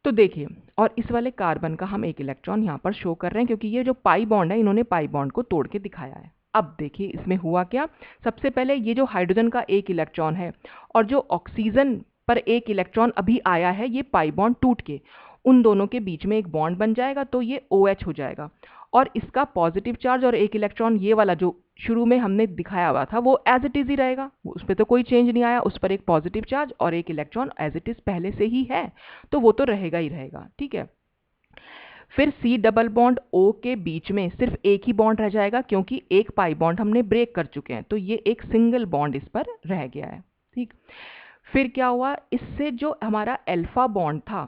तो देखिए, और इस वाले कार्बन का हम एक इलेक्ट्रॉन यहाँ पर शो कर रहे हैं क्योंकि ये जो पाई बॉन्ड है, इन्होंने पाई बॉन्ड को तोड़ के दिखाया है। अब देखिए इसमें हुआ क्या, सबसे पहले ये जो हाइड्रोजन का एक इलेक्ट्रॉन है और जो ऑक्सीजन पर एक इलेक्ट्रॉन अभी आया है, ये पाई बॉन्ड टूट के उन दोनों के बीच में एक बॉन्ड बन जाएगा, तो ये OH हो जाएगा और इसका पॉजिटिव चार्ज और एक इलेक्ट्रॉन ये वाला जो शुरू में हमने दिखाया हुआ था वो एज इट इज़ ही रहेगा, उस पर तो कोई चेंज नहीं आया। उस पर एक पॉजिटिव चार्ज और एक इलेक्ट्रॉन एज इट इज़ पहले से ही है, तो वो तो रहेगा ही रहेगा, ठीक है। फिर C डबल बॉन्ड O के बीच में सिर्फ एक ही बॉन्ड रह जाएगा क्योंकि एक पाई बॉन्ड हमने ब्रेक कर चुके हैं, तो ये एक सिंगल बॉन्ड इस पर रह गया है, ठीक। फिर क्या हुआ, इससे जो हमारा अल्फा बॉन्ड था,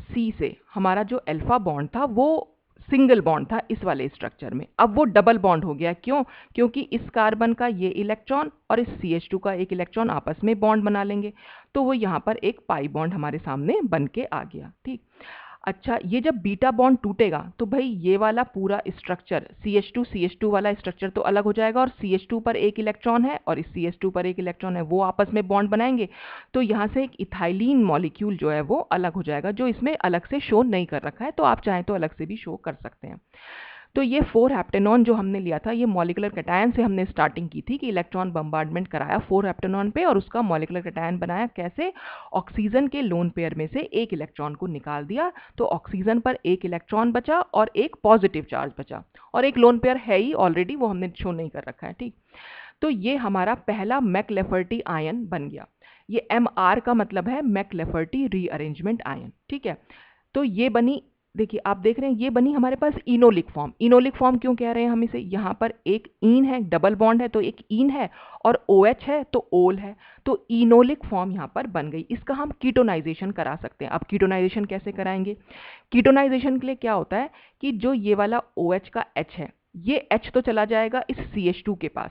C से हमारा जो अल्फा बॉन्ड था वो सिंगल बॉन्ड था इस वाले स्ट्रक्चर में, अब वो डबल बॉन्ड हो गया। क्यों? क्योंकि इस कार्बन का ये इलेक्ट्रॉन और इस CH2 का एक इलेक्ट्रॉन आपस में बॉन्ड बना लेंगे, तो वो यहाँ पर एक पाई बॉन्ड हमारे सामने बन के आ गया, ठीक। अच्छा, ये जब बीटा बॉन्ड टूटेगा तो भाई ये वाला पूरा स्ट्रक्चर CH2 वाला स्ट्रक्चर तो अलग हो जाएगा और CH2 पर एक इलेक्ट्रॉन है और इस CH2 पर एक इलेक्ट्रॉन है, वो आपस में बॉन्ड बनाएंगे, तो यहाँ से एक इथाइलिन मॉलिक्यूल जो है वो अलग हो जाएगा, जो इसमें अलग से शो नहीं कर रखा है, तो आप चाहें तो अलग से भी शो कर सकते हैं। तो ये 4 हेप्टेनॉन जो हमने लिया था, ये मॉलिक्यूलर कैटायन से हमने स्टार्टिंग की थी कि इलेक्ट्रॉन बम्बार्डमेंट कराया 4 हेप्टेनॉन पे और उसका मॉलिक्यूलर कैटायन बनाया कैसे, ऑक्सीजन के लोन पेयर में से एक इलेक्ट्रॉन को निकाल दिया, तो ऑक्सीजन पर एक इलेक्ट्रॉन बचा और एक पॉजिटिव चार्ज बचा, और एक लोन पेयर है ही ऑलरेडी, वो हमने शो नहीं कर रखा है, ठीक। तो ये हमारा पहला मैकलेफर्टी आयन बन गया। ये MR का मतलब है मैकलेफर्टी रीअरेंजमेंट आयन, ठीक है। तो ये बनी, देखिए आप देख रहे हैं, ये बनी हमारे पास इनोलिक फॉर्म। इनोलिक फॉर्म क्यों कह रहे हैं हम इसे, यहाँ पर एक ईन है, डबल बॉन्ड है तो एक ईन है, और OH है तो ओल है, तो इनोलिक फॉर्म यहाँ पर बन गई। इसका हम कीटोनाइजेशन करा सकते हैं। अब कीटोनाइजेशन कैसे कराएंगे, कीटोनाइजेशन के लिए क्या होता है कि जो ये वाला OH का H है, ये H तो चला जाएगा इस CH2 के पास,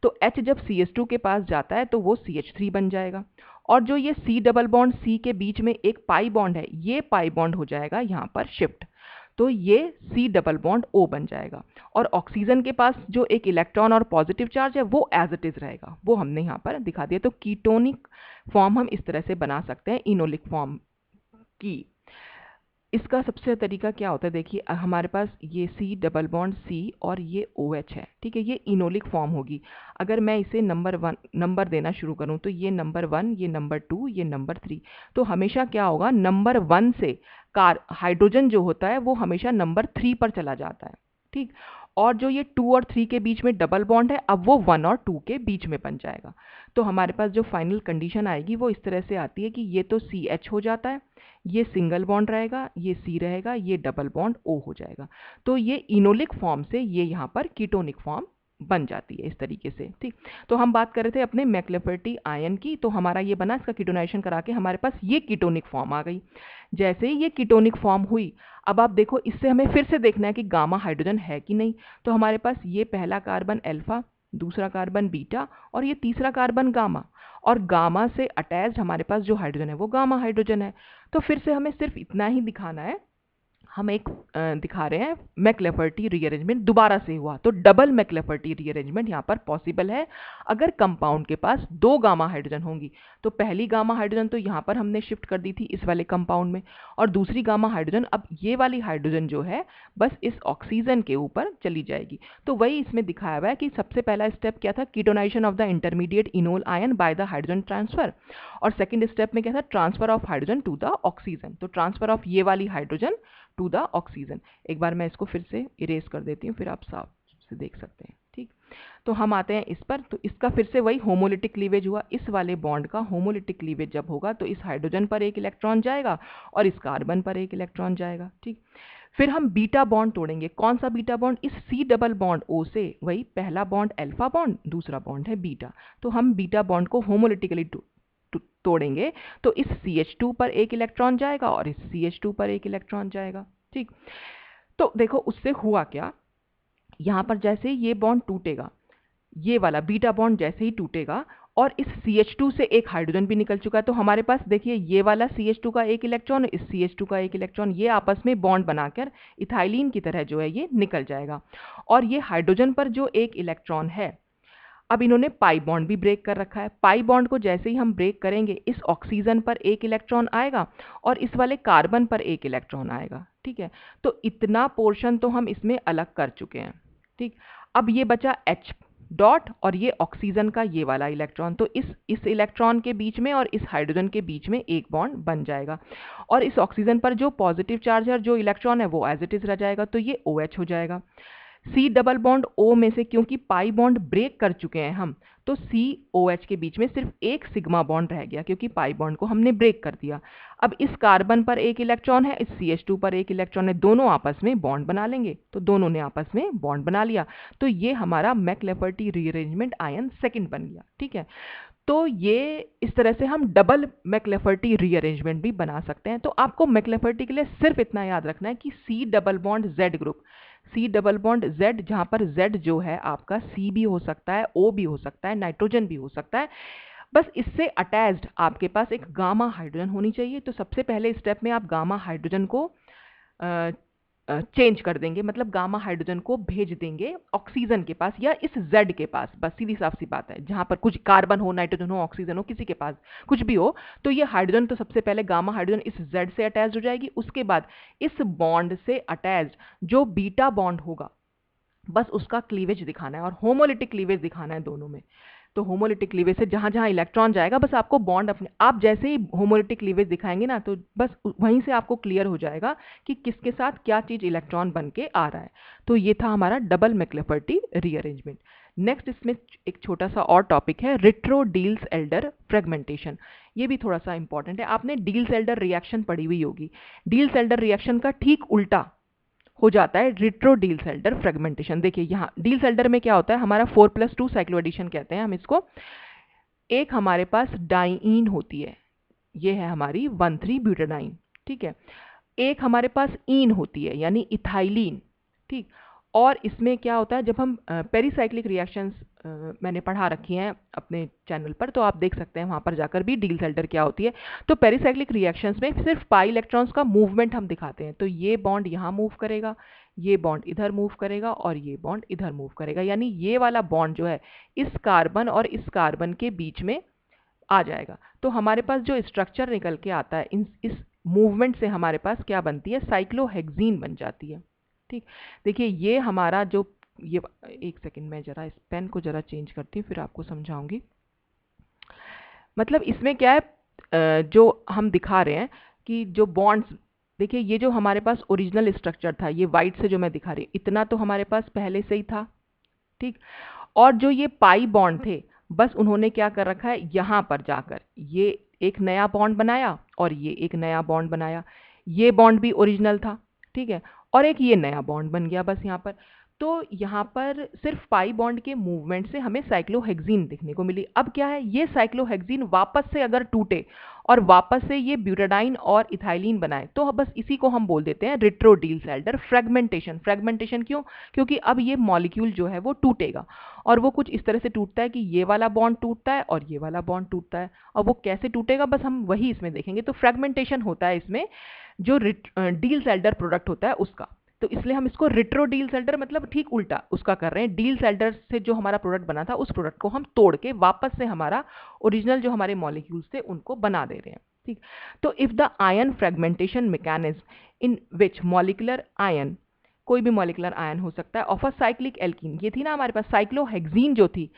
तो H जब CH2 के पास जाता है तो वो CH3 बन जाएगा, और जो ये C डबल बॉन्ड C के बीच में एक पाई बॉन्ड है, ये पाई बॉन्ड हो जाएगा यहाँ पर शिफ्ट, तो ये C डबल बॉन्ड O बन जाएगा, और ऑक्सीजन के पास जो एक इलेक्ट्रॉन और पॉजिटिव चार्ज है वो एज इट इज रहेगा, वो हमने यहाँ पर दिखा दिया। तो कीटोनिक फॉर्म हम इस तरह से बना सकते हैं इनोलिक फॉर्म की। इसका सबसे तरीका क्या होता है, देखिए हमारे पास ये C डबल बॉन्ड C और ये OH है, ठीक है, ये इनोलिक फॉर्म होगी। अगर मैं इसे नंबर देना शुरू करूं तो ये नंबर 1, ये नंबर 2, ये नंबर 3, तो हमेशा क्या होगा, नंबर 1 से हाइड्रोजन जो होता है वो हमेशा नंबर 3 पर चला जाता है, ठीक। और जो ये 2 और 3 के बीच में डबल बॉन्ड है, अब वो 1 और 2 के बीच में बन जाएगा। तो हमारे पास जो फाइनल कंडीशन आएगी वो इस तरह से आती है कि ये तो CH हो जाता है, ये सिंगल बॉन्ड रहेगा, ये C रहेगा, ये डबल बॉन्ड O हो जाएगा। तो ये इनोलिक फॉर्म से ये यहाँ पर कीटोनिक फॉर्म बन जाती है इस तरीके से, ठीक। तो हम बात कर रहे थे अपने मैक्लेफर्टी आयन की, तो हमारा ये बना, इसका कीटोनाइजेशन करा के हमारे पास ये कीटोनिक फॉर्म आ गई। जैसे ही ये कीटोनिक फॉर्म हुई, अब आप देखो इससे हमें फिर से देखना है कि गामा हाइड्रोजन है कि नहीं। तो हमारे पास ये पहला कार्बन अल्फा, दूसरा कार्बन बीटा, और ये तीसरा कार्बन गामा, और गामा से अटैच्ड हमारे पास जो हाइड्रोजन है वो गामा हाइड्रोजन है। तो फिर से हमें सिर्फ इतना ही दिखाना है, हम एक दिखा रहे हैं मैक्लेफर्टी रीअरेंजमेंट दोबारा से हुआ, तो डबल मैक्लेफर्टी रीअरेंजमेंट यहाँ पर पॉसिबल है अगर कंपाउंड के पास 2 गामा हाइड्रोजन होंगी। तो पहली गामा हाइड्रोजन तो यहाँ पर हमने शिफ्ट कर दी थी इस वाले कंपाउंड में, और दूसरी गामा हाइड्रोजन, अब ये वाली हाइड्रोजन जो है बस इस ऑक्सीजन के ऊपर चली जाएगी। तो वही इसमें दिखाया हुआ है कि सबसे पहला स्टेप क्या था, ketonization of the intermediate enol ion by the hydrogen transfer, और सेकेंड स्टेप में क्या था, transfer of hydrogen to the oxygen. तो ट्रांसफर ऑफ ये वाली हाइड्रोजन टू द ऑक्सीजन। एक बार मैं इसको फिर से इरेज कर देती हूँ, फिर आप साफ से देख सकते हैं, ठीक। तो हम आते हैं इस पर, तो इसका फिर से वही होमोलिटिक क्लीवेज हुआ। इस वाले बॉन्ड का होमोलिटिक क्लीवेज जब होगा तो इस हाइड्रोजन पर एक इलेक्ट्रॉन जाएगा और इस कार्बन पर एक इलेक्ट्रॉन जाएगा, ठीक। फिर हम बीटा बॉन्ड तोड़ेंगे। कौन सा बीटा बॉन्ड, इस C डबल बॉन्ड O से वही पहला बॉन्ड अल्फा बॉन्ड, दूसरा बॉन्ड है बीटा, तो हम बीटा बॉन्ड को होमोलिटिकली तोड़ेंगे, तो इस CH2 पर एक इलेक्ट्रॉन जाएगा और इस CH2 पर एक इलेक्ट्रॉन जाएगा, ठीक। तो देखो उससे हुआ क्या, यहां पर जैसे ये बॉन्ड टूटेगा, ये वाला बीटा बॉन्ड जैसे ही टूटेगा और इस CH2 से एक हाइड्रोजन भी निकल चुका है, तो हमारे पास देखिए ये वाला CH2 का एक इलेक्ट्रॉन, इस CH2 का एक इलेक्ट्रॉन, ये आपस में बॉन्ड बनाकर इथाइलिन की तरह जो है ये निकल जाएगा। और ये हाइड्रोजन पर जो एक इलेक्ट्रॉन है, अब इन्होंने पाई बॉन्ड भी ब्रेक कर रखा है। पाई बॉन्ड को जैसे ही हम ब्रेक करेंगे, इस ऑक्सीजन पर एक इलेक्ट्रॉन आएगा और इस वाले कार्बन पर एक इलेक्ट्रॉन आएगा, ठीक है। तो इतना पोर्शन तो हम इसमें अलग कर चुके हैं, ठीक। अब ये बचा H डॉट और ये ऑक्सीजन का ये वाला इलेक्ट्रॉन, तो इस इलेक्ट्रॉन के बीच में और इस हाइड्रोजन के बीच में एक बॉन्ड बन जाएगा, और इस ऑक्सीजन पर जो पॉजिटिव चार्ज है और जो इलेक्ट्रॉन है वो एज इट इज रह जाएगा, तो ये OH हो जाएगा। C डबल बॉन्ड O में से क्योंकि पाई बॉन्ड ब्रेक कर चुके हैं हम, तो COH के बीच में सिर्फ एक सिग्मा बॉन्ड रह गया क्योंकि पाई बॉन्ड को हमने ब्रेक कर दिया। अब इस कार्बन पर एक इलेक्ट्रॉन है, इस CH2 पर एक इलेक्ट्रॉन है, दोनों आपस में बॉन्ड बना लेंगे, तो दोनों ने आपस में बॉन्ड बना लिया, तो ये हमारा मैक्लेफर्टी रीअरेंजमेंट आयन सेकंड बन गया, ठीक है। तो ये इस तरह से हम डबल मैक्लेफर्टी रीअरेंजमेंट भी बना सकते हैं। तो आपको मैक्लेफर्टी के लिए सिर्फ इतना याद रखना है कि C double bond Z group, C double bond Z, जहां पर Z जो है आपका C भी हो सकता है, O भी हो सकता है, नाइट्रोजन भी हो सकता है, बस इससे अटैच्ड आपके पास एक गामा हाइड्रोजन होनी चाहिए। तो सबसे पहले स्टेप में आप गामा हाइड्रोजन को चेंज कर देंगे, मतलब गामा हाइड्रोजन को भेज देंगे ऑक्सीजन के पास या इस Z के पास, बस सीधी साफ सी बात है, जहां पर कुछ कार्बन हो, नाइट्रोजन हो, ऑक्सीजन हो, किसी के पास कुछ भी हो, तो ये हाइड्रोजन तो सबसे पहले गामा हाइड्रोजन इस Z से अटैच हो जाएगी। उसके बाद इस बॉन्ड से अटैच्ड जो बीटा बॉन्ड होगा, बस उसका क्लीवेज दिखाना है और होमोलिटिक क्लीवेज दिखाना है दोनों में। तो होमोलिटिक क्लीवेज से जहाँ जहाँ इलेक्ट्रॉन जाएगा बस आपको बॉन्ड अपने आप जैसे ही होमोलिटिक क्लीवेज दिखाएंगे ना तो बस वहीं से आपको क्लियर हो जाएगा कि किसके साथ क्या चीज़ इलेक्ट्रॉन बन के आ रहा है। तो ये था हमारा डबल मैक्लेफर्टी रीअरेंजमेंट। नेक्स्ट इसमें एक छोटा सा और टॉपिक है रिट्रो डील्स एल्डर फ्रेगमेंटेशन। ये भी थोड़ा सा इंपॉर्टेंट है। आपने डील्स एल्डर रिएक्शन पढ़ी हुई होगी। डील्स एल्डर रिएक्शन का ठीक उल्टा हो जाता है रिट्रो डील्स-एल्डर फ्रेगमेंटेशन। देखिए यहाँ डील्स-एल्डर में क्या होता है, हमारा 4+2 साइक्लोएडिशन कहते हैं हम इसको। एक हमारे पास डाइईन होती है, ये है हमारी 1,3 ब्यूटाडाइन, ठीक है। एक हमारे पास ईन होती है यानी इथाइलिन, ठीक। और इसमें क्या होता है जब हम पेरीसाइक्लिक रिएक्शंस मैंने पढ़ा रखी हैं अपने चैनल पर, तो आप देख सकते हैं वहाँ पर जाकर भी डील्स-एल्डर क्या होती है। तो पेरीसाइक्लिक रिएक्शंस में सिर्फ पाई इलेक्ट्रॉन्स का मूवमेंट हम दिखाते हैं। तो ये बॉन्ड यहाँ मूव करेगा, ये बॉन्ड इधर मूव करेगा और ये बॉन्ड इधर मूव करेगा, यानी ये वाला बॉन्ड जो है इस कार्बन और इस कार्बन के बीच में आ जाएगा। तो हमारे पास जो स्ट्रक्चर निकल के आता है इस मूवमेंट से हमारे पास क्या बनती है, साइक्लोहेक्सीन बन जाती है, ठीक। देखिए ये हमारा जो ये एक सेकंड में जरा इस पेन को जरा चेंज करती हूँ फिर आपको समझाऊंगी। मतलब इसमें क्या है जो हम दिखा रहे हैं कि जो बॉन्ड्स, देखिए ये जो हमारे पास ओरिजिनल स्ट्रक्चर था ये वाइट से जो मैं दिखा रही हूँ इतना तो हमारे पास पहले से ही था, ठीक। और जो ये पाई बॉन्ड थे बस उन्होंने क्या कर रखा है, यहाँ पर जाकर ये एक नया बॉन्ड बनाया और ये एक नया बॉन्ड बनाया। ये बॉन्ड भी ओरिजिनल था, ठीक है, और एक ये नया बॉन्ड बन गया बस यहाँ पर। तो यहाँ पर सिर्फ पाई बॉन्ड के मूवमेंट से हमें साइक्लोहेक्सीन दिखने को मिली। अब क्या है, ये साइक्लोहेक्सीन वापस से अगर टूटे और वापस से ये ब्यूटाडाइन और इथाइलिन बनाए तो बस इसी को हम बोल देते हैं रिट्रो डील्स-एल्डर फ्रेगमेंटेशन। फ्रेगमेंटेशन क्यों, क्योंकि अब ये मॉलिक्यूल जो है वो टूटेगा और वो कुछ इस तरह से टूटता है कि ये वाला बॉन्ड टूटता है और ये वाला बॉन्ड टूटता है। और वो कैसे टूटेगा बस हम वही इसमें देखेंगे। तो फ्रेगमेंटेशन होता है इसमें जो डील्स-एल्डर प्रोडक्ट होता है उसका। तो इसलिए हम इसको रिट्रो डील्स-एल्डर मतलब ठीक उल्टा उसका कर रहे हैं। डील्स-एल्डर से जो हमारा प्रोडक्ट बना था उस प्रोडक्ट को हम तोड़ के वापस से हमारा ओरिजिनल जो हमारे मॉलिक्यूल्स थे उनको बना दे रहे हैं, ठीक। तो if the ion fragmentation mechanism in which molecular ion, कोई भी मॉलिक्यूलर आयन हो सकता है, ऑफ अ साइक्लिक एल्कीन, ये थी ना हमारे पास साइक्लोहेक्सीन जो थी,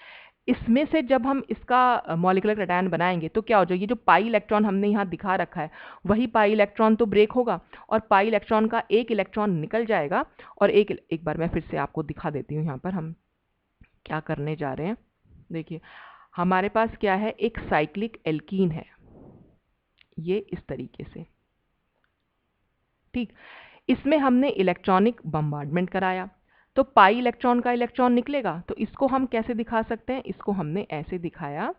इसमें से जब हम इसका मॉलिक्यूलर कैटायन बनाएंगे तो क्या हो जाएगा, ये जो पाई इलेक्ट्रॉन हमने यहाँ दिखा रखा है वही पाई इलेक्ट्रॉन तो ब्रेक होगा और पाई इलेक्ट्रॉन का एक इलेक्ट्रॉन निकल जाएगा। और एक बार मैं फिर से आपको दिखा देती हूँ यहाँ पर हम क्या करने जा रहे हैं। देखिए हमारे पास क्या है, एक साइक्लिक एल्कीन है ये इस तरीके से, ठीक। इसमें हमने इलेक्ट्रॉनिक बम्बार्डमेंट कराया तो पाई इलेक्ट्रॉन का इलेक्ट्रॉन निकलेगा। तो इसको हम कैसे दिखा सकते हैं, इसको हमने ऐसे दिखाया,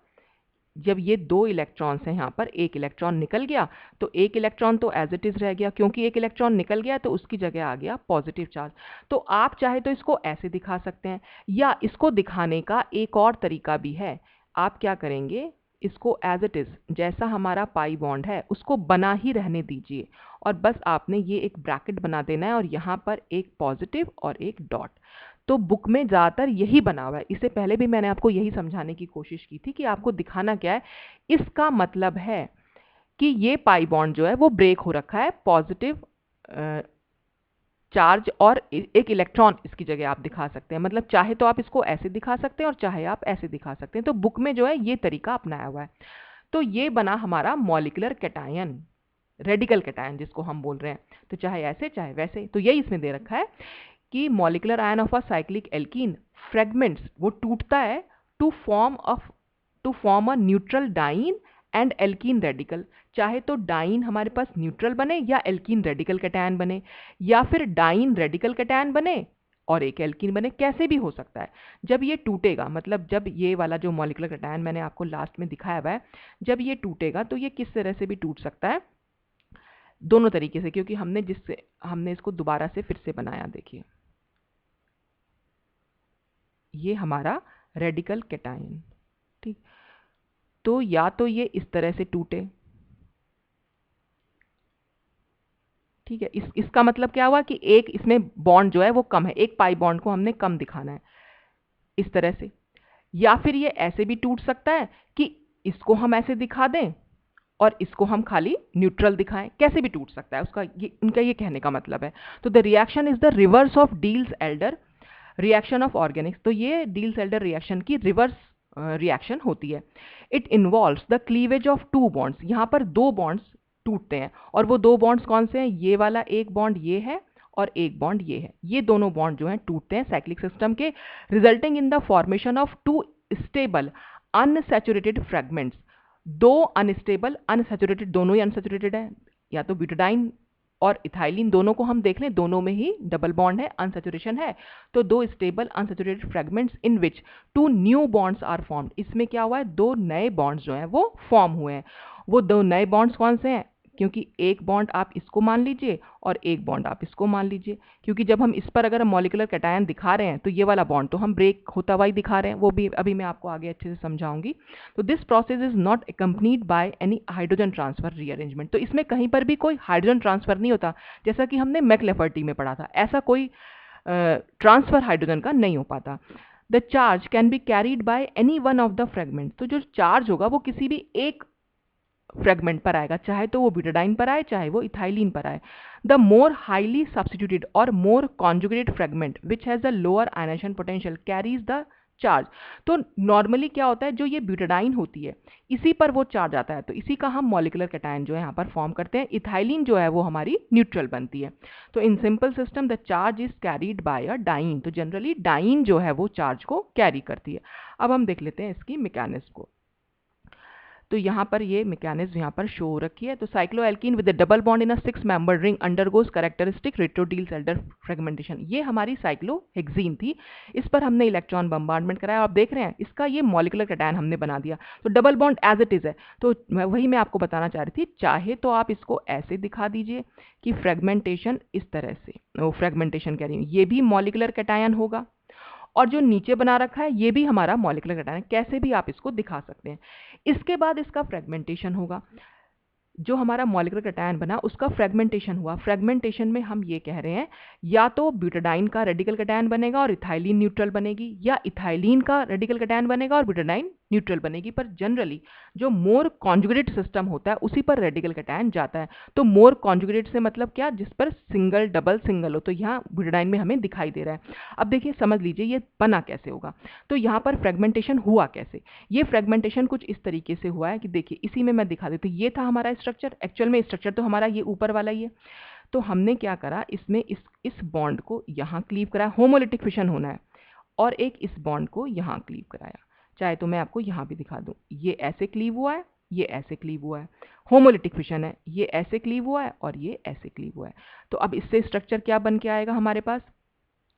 जब ये दो इलेक्ट्रॉन्स हैं यहाँ पर एक इलेक्ट्रॉन निकल गया तो एक इलेक्ट्रॉन तो एज इट इज रह गया, क्योंकि एक इलेक्ट्रॉन निकल गया तो उसकी जगह आ गया पॉजिटिव चार्ज। तो आप चाहे तो इसको ऐसे दिखा सकते हैं या इसको दिखाने का एक और तरीका भी है। आप क्या करेंगे, इसको एज इट इज जैसा हमारा पाई बॉन्ड है उसको बना ही रहने दीजिए और बस आपने ये एक ब्रैकेट बना देना है और यहाँ पर एक पॉजिटिव और एक डॉट। तो बुक में ज़्यादातर यही बना हुआ है। इससे पहले भी मैंने आपको यही समझाने की कोशिश की थी कि आपको दिखाना क्या है, इसका मतलब है कि ये पाई बॉन्ड जो है वो ब्रेक हो रखा है, पॉजिटिव चार्ज और एक इलेक्ट्रॉन इसकी जगह आप दिखा सकते हैं। मतलब चाहे तो आप इसको ऐसे दिखा सकते हैं और चाहे आप ऐसे दिखा सकते हैं। तो बुक में जो है ये तरीका अपनाया हुआ है। तो ये बना हमारा मॉलिक्यूलर कैटायन, रेडिकल कैटायन जिसको हम बोल रहे हैं। तो चाहे ऐसे चाहे वैसे, तो यही इसमें दे रखा है कि molecular ion of a cyclic alkene fragments, वो टूटता है to form a neutral diene and alkene radical. चाहे तो डाइन हमारे पास न्यूट्रल बने या एल्कीन रेडिकल कैटायन बने, या फिर डाइन रेडिकल कैटायन बने और एक एल्कीन बने, कैसे भी हो सकता है। जब ये टूटेगा, मतलब जब ये वाला जो मॉलिक्यूलर कैटायन मैंने आपको लास्ट में दिखाया हुआ है, जब ये टूटेगा तो ये किस तरह से भी टूट सकता है, दोनों तरीके से, क्योंकि हमने इसको दोबारा से फिर से बनाया। देखिए ये हमारा रेडिकल कैटायन, ठीक। तो या तो ये इस तरह से टूटे, ठीक है। इसका मतलब क्या हुआ कि एक इसमें बॉन्ड जो है वो कम है, एक पाई बॉन्ड को हमने कम दिखाना है इस तरह से। या फिर ये ऐसे भी टूट सकता है कि इसको हम ऐसे दिखा दें और इसको हम खाली न्यूट्रल दिखाएं, कैसे भी टूट सकता है, उनका ये कहने का मतलब है। तो the reaction is the reverse of Diels Alder reaction of organics, तो ये डील-सेल्डर रिएक्शन की रिवर्स रिएक्शन होती है। It involves the cleavage of two bonds, यहाँ पर दो बॉन्ड्स टूटते हैं, और वो दो बॉन्ड्स कौन से हैं? ये वाला एक बॉन्ड ये है और एक बॉन्ड ये है। ये दोनों बॉन्ड जो हैं टूटते हैं साइक्लिक सिस्टम के, resulting in the formation of two stable unsaturated fragments. दो अनस्टेबल अनसैचुरेटेड, दोनों ही अनसैचुरेटेड है, या तो ब्यूटाडाइन और इथाइलिन दोनों को हम देख लें, दोनों में ही डबल बॉन्ड है, अनसैचुरेशन है। तो दो stable unsaturated fragments in which two new bonds are formed, इसमें क्या हुआ है? दो नए बॉन्ड्स जो हैं वो फॉर्म हुए हैं। वो दो नए बॉन्ड्स कौन से हैं? क्योंकि एक बॉन्ड आप इसको मान लीजिए और एक बॉन्ड आप इसको मान लीजिए, क्योंकि जब हम इस पर अगर हम मॉलिक्यूलर कैटायन दिखा रहे हैं तो ये वाला बॉन्ड तो हम ब्रेक होता हुआ ही दिखा रहे हैं, वो भी अभी मैं आपको आगे अच्छे से समझाऊंगी। तो this process is not accompanied by any hydrogen transfer rearrangement, तो इसमें कहीं पर भी कोई हाइड्रोजन ट्रांसफर नहीं होता, जैसा कि हमने मैकलेफर्टी में पढ़ा था, ऐसा कोई ट्रांसफर हाइड्रोजन का नहीं हो पाता। The charge can be carried by any one of the fragment, तो जो चार्ज होगा वो किसी भी एक फ्रेगमेंट पर आएगा, चाहे तो वो ब्यूटाडाइन पर आए चाहे वो इथाइलिन पर आए। द मोर हाईली सब्स्टिट्यूटेड और more conjugated fragment which has the lower ionization potential carries the charge. तो नॉर्मली क्या होता है, जो ये ब्यूटाडाइन होती है इसी पर वो चार्ज आता है, तो इसी का हम मॉलिक्यूलर कैटायन जो है यहाँ पर फॉर्म करते हैं। इथाइलिन जो है वो हमारी न्यूट्रल बनती है। तो in simple system the charge is carried by a diene, तो जनरली डाइन जो है वो चार्ज को कैरी करती है। अब हम देख लेते हैं इसकी मैकेनिज्म को। तो यहाँ पर ये मैकेनिज्म यहाँ पर शो हो रखी है। तो cycloalkene with double bond in a 6 member ring undergoes characteristic retro Diels Alder fragmentation, ये हमारी साइक्लोहेक्सीन थी। इस पर हमने इलेक्ट्रॉन बम्बार्डमेंट कराया, आप देख रहे हैं इसका ये मॉलिक्यूलर कैटायन हमने बना दिया। तो double bond as it is है, तो वही मैं आपको बताना चाह रही थी, चाहे तो आप इसको ऐसे दिखा दीजिए कि फ्रेगमेंटेशन इस तरह से, फ्रेगमेंटेशन कह रही हूँ, ये भी मॉलिक्यूलर कैटायन होगा, और जो नीचे बना रखा है ये भी हमारा मॉलिक्यूलर कैटायन है, कैसे भी आप इसको दिखा सकते हैं। इसके बाद इसका फ्रेगमेंटेशन होगा, जो हमारा मॉलिक्यूलर कैटायन बना उसका फ्रेगमेंटेशन हुआ। फ्रेगमेंटेशन में हम ये कह रहे हैं या तो ब्यूटाडाइन का रेडिकल कैटायन बनेगा और इथाइलिन न्यूट्रल बनेगी, या इथाइलिन का रेडिकल कैटायन बनेगा और ब्यूटाडाइन न्यूट्रल बनेगी। पर जनरली जो मोर कॉन्जुगेटेड सिस्टम होता है उसी पर रेडिकल कैटायन जाता है। तो मोर कॉन्जुगेटेड से मतलब क्या? जिस पर सिंगल डबल सिंगल हो, तो यहाँ ब्यूटाडाइन में हमें दिखाई दे रहा है। अब देखिए समझ लीजिए ये बना कैसे होगा। तो यहाँ पर फ्रेगमेंटेशन हुआ कैसे? ये फ्रेगमेंटेशन कुछ इस तरीके से हुआ है कि देखिए इसी में मैं दिखा देती हूँ। ये था हमारा स्ट्रक्चर, एक्चुअल में स्ट्रक्चर तो हमारा ये ऊपर वाला ही है। तो हमने क्या करा, इसमें इस बॉन्ड को यहाँ क्लीव कराया, होमोलिटिक फिशन होना है, और एक इस बॉन्ड को यहाँ क्लीव कराया। चाहे तो मैं आपको यहाँ भी दिखा दूँ, ये ऐसे क्लीव हुआ है, ये ऐसे क्लीव हुआ है, होमोलिटिक फिशन है, ये ऐसे क्लीव हुआ है और ये ऐसे क्लीव हुआ है। तो अब इससे स्ट्रक्चर क्या बन के आएगा हमारे पास?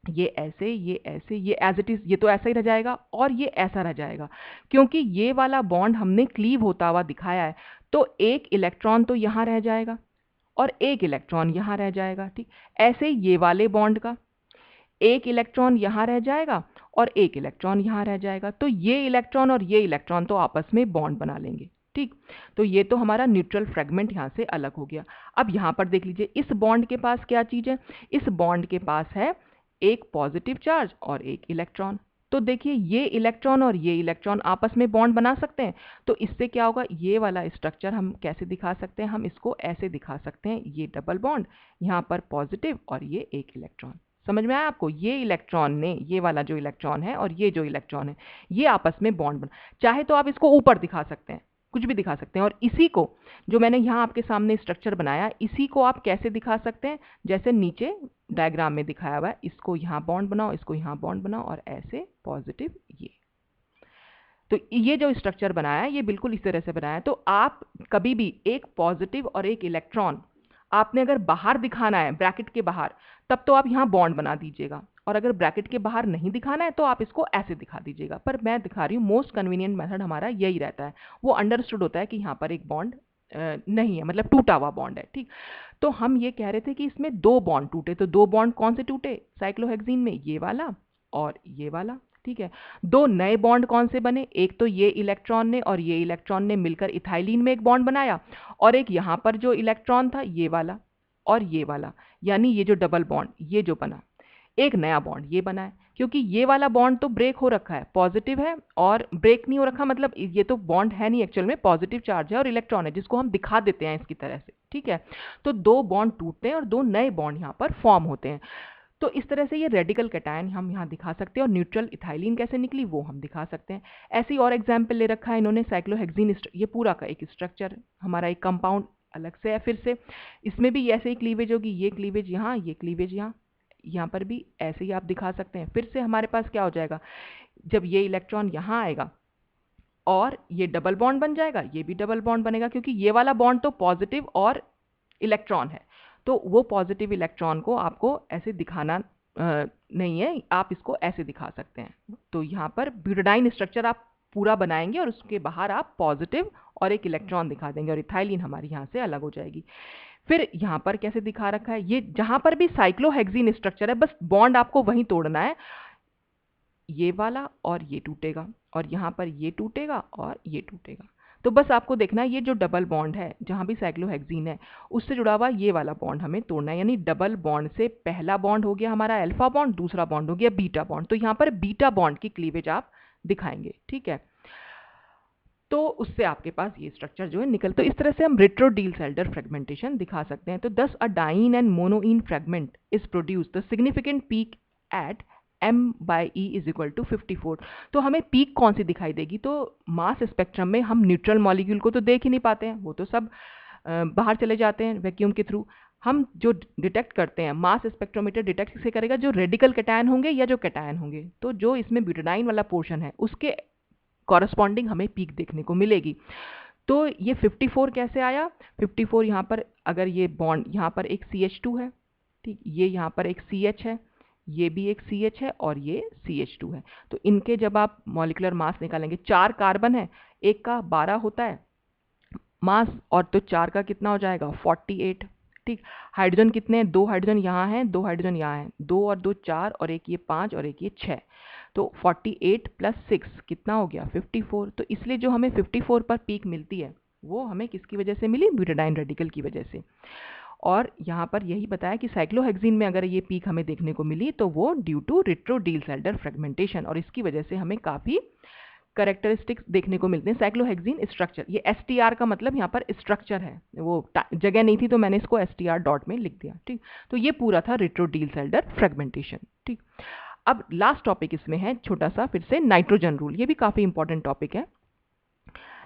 ये ऐसे, ये ऐसे, ये एज इट इज, ये तो ऐसा ही रह जाएगा और ये ऐसा रह जाएगा, क्योंकि ये वाला बॉन्ड हमने क्लीव होता हुआ दिखाया है। तो एक इलेक्ट्रॉन तो यहाँ रह जाएगा और एक इलेक्ट्रॉन यहाँ रह जाएगा, ठीक। ऐसे ये वाले बॉन्ड का एक इलेक्ट्रॉन यहाँ रह जाएगा और एक इलेक्ट्रॉन यहाँ रह जाएगा। तो ये इलेक्ट्रॉन और ये इलेक्ट्रॉन तो आपस में बॉन्ड बना लेंगे, ठीक। तो ये तो हमारा न्यूट्रल फ्रेगमेंट यहाँ से अलग हो गया। अब यहाँ पर देख लीजिए इस बॉन्ड के पास क्या चीज़ है? इस बॉन्ड के पास है एक पॉजिटिव चार्ज और एक इलेक्ट्रॉन। तो देखिए ये इलेक्ट्रॉन और ये इलेक्ट्रॉन आपस में बॉन्ड बना सकते हैं। तो इससे क्या होगा, ये वाला स्ट्रक्चर हम कैसे दिखा सकते हैं? हम इसको ऐसे दिखा सकते हैं, ये डबल बॉन्ड, यहाँ पर पॉजिटिव और ये एक इलेक्ट्रॉन। समझ में आया आपको? ये इलेक्ट्रॉन ने, ये वाला जो इलेक्ट्रॉन है और ये जो इलेक्ट्रॉन है, ये आपस में बॉन्ड बना। चाहे तो आप इसको ऊपर दिखा सकते हैं, कुछ भी दिखा सकते हैं। और इसी को जो मैंने यहाँ आपके सामने स्ट्रक्चर बनाया, इसी को आप कैसे दिखा सकते हैं? जैसे नीचे डायग्राम में दिखाया हुआ है, इसको यहाँ बॉन्ड बनाओ, इसको यहाँ बॉन्ड बनाओ और ऐसे पॉजिटिव ये। तो ये जो स्ट्रक्चर बनाया है ये बिल्कुल इस तरह से बनाया है। तो आप कभी भी एक पॉजिटिव और एक इलेक्ट्रॉन आपने अगर बाहर दिखाना है, ब्रैकेट के बाहर, तब तो आप यहाँ बॉन्ड बना दीजिएगा, और अगर ब्रैकेट के बाहर नहीं दिखाना है तो आप इसको ऐसे दिखा दीजिएगा। पर मैं दिखा रही हूँ, मोस्ट कन्वीनियंट मेथड हमारा यही रहता है। वो अंडरस्टूड होता है कि यहाँ पर एक बॉन्ड नहीं है, मतलब टूटा हुआ बॉन्ड है, ठीक। तो हम ये कह रहे थे कि इसमें दो बॉन्ड टूटे, तो दो बॉन्ड कौन से टूटे साइक्लोहेक्सीन में? ये वाला और ये वाला, ठीक है। दो नए बॉन्ड कौन से बने? एक तो ये इलेक्ट्रॉन ने और ये इलेक्ट्रॉन ने मिलकर इथाइलिन में एक बॉन्ड बनाया, और एक यहाँ पर जो इलेक्ट्रॉन था ये वाला और ये वाला, यानी ये जो डबल बॉन्ड ये जो बना, एक नया बॉन्ड ये बना है। क्योंकि ये वाला बॉन्ड तो ब्रेक हो रखा है, पॉजिटिव है, और ब्रेक नहीं हो रखा मतलब ये तो बॉन्ड है नहीं, एक्चुअल में पॉजिटिव चार्ज है और इलेक्ट्रॉन है, जिसको हम दिखा देते हैं इसकी तरह से, ठीक है। तो दो बॉन्ड टूटते हैं और दो नए बॉन्ड यहाँ पर फॉर्म होते हैं। तो इस तरह से ये रेडिकल कैटायन हम यहाँ दिखा सकते हैं, और न्यूट्रल इथाइलिन कैसे निकली वो हम दिखा सकते हैं। ऐसे ही और एग्जाम्पल ले रखा है इन्होंने, साइक्लोहेक्सीन, ये पूरा का एक स्ट्रक्चर हमारा एक कंपाउंड अलग से है। फिर से इसमें भी ऐसे ही क्लीवेज होगी, ये क्लीवेज यहाँ, ये क्लीवेज यहाँ, यहाँ पर भी ऐसे ही आप दिखा सकते हैं। फिर से हमारे पास क्या हो जाएगा, जब ये इलेक्ट्रॉन यहाँ आएगा और ये डबल बॉन्ड बन जाएगा, ये भी डबल बॉन्ड बनेगा, क्योंकि ये वाला बॉन्ड तो पॉजिटिव और इलेक्ट्रॉन है, तो वो पॉजिटिव इलेक्ट्रॉन को आपको ऐसे दिखाना नहीं है, आप इसको ऐसे दिखा सकते हैं। तो यहाँ पर ब्यूटाडाइन स्ट्रक्चर आप पूरा बनाएंगे और उसके बाहर आप पॉजिटिव और एक इलेक्ट्रॉन दिखा देंगे, और इथाइलिन हमारी यहाँ से अलग हो जाएगी। फिर यहाँ पर कैसे दिखा रखा है, ये जहाँ पर भी साइक्लोहेक्सीन स्ट्रक्चर है, बस बॉन्ड आपको वहीं तोड़ना है, ये वाला और ये टूटेगा, और यहाँ पर ये टूटेगा और ये टूटेगा। तो बस आपको देखना है ये जो डबल बॉन्ड है जहाँ भी साइक्लोहेक्सीन है उससे जुड़ा हुआ ये वाला बॉन्ड हमें तोड़ना है, यानी डबल बॉन्ड से पहला बॉन्ड हो गया हमारा अल्फा बॉन्ड, दूसरा बॉन्ड हो गया बीटा बॉन्ड। तो यहाँ पर बीटा बॉन्ड की क्लीवेज आप दिखाएंगे, ठीक है। तो उससे आपके पास ये स्ट्रक्चर जो है निकल, तो इस तरह से हम रेट्रोडीलसाइडर फ्रेगमेंटेशन दिखा सकते हैं। तो 10 a diene and monoene fragment is produce the significant peak at m/e is equal to 54। तो हमें पीक कौन सी दिखाई देगी, तो मास स्पेक्ट्रम में हम न्यूट्रल मॉलिक्यूल को तो देख ही नहीं पाते हैं, वो तो सब बाहर चले जाते हैं वैक्यूम के थ्रू। हम जो डिटेक्ट करते हैं, मास स्पेक्ट्रोमीटर डिटेक्ट से करेगा जो रेडिकल कैटायन होंगे या जो कैटायन होंगे। तो जो इसमें ब्यूटाडाइन वाला पोर्शन है उसके कॉरस्पॉन्डिंग हमें पीक देखने को मिलेगी। तो ये 54 कैसे आया, 54 यहाँ पर अगर ये बॉन्ड यहाँ पर एक CH2 है, ठीक, ये यहाँ पर एक CH है, ये भी एक CH है और ये CH2 है। तो इनके जब आप मॉलिक्यूलर मास निकालेंगे, 4 कार्बन है, एक का 12 होता है मास, और तो 4 का कितना हो जाएगा 48, ठीक। हाइड्रोजन कितने हैं, 2 हाइड्रोजन यहाँ हैं, 2 हाइड्रोजन यहाँ हैं, 2 और 2 4, और एक ये 5 और एक ये 6। तो 48 प्लस 6 कितना हो गया 54। तो इसलिए जो हमें 54 पर पीक मिलती है वो हमें किसकी वजह से मिली, ब्यूटाडाइन रेडिकल की वजह से। और यहाँ पर यही बताया कि साइक्लोहेक्सीन में अगर ये पीक हमें देखने को मिली तो वो ड्यू टू रेट्रोडीलसाइडर फ्रेगमेंटेशन, और इसकी वजह से हमें काफ़ी करेक्टरिस्टिक्स देखने को मिलते हैं। साइक्लोहेक्सीन स्ट्रक्चर, ये STR का मतलब यहाँ पर स्ट्रक्चर है, वो जगह नहीं थी तो मैंने इसको STR डॉट में लिख दिया, ठीक। तो ये पूरा था रेट्रोडीलसाइडर फ्रेगमेंटेशन, ठीक। अब लास्ट टॉपिक इसमें है छोटा सा फिर से नाइट्रोजन रूल, ये भी काफ़ी इंपॉर्टेंट टॉपिक है।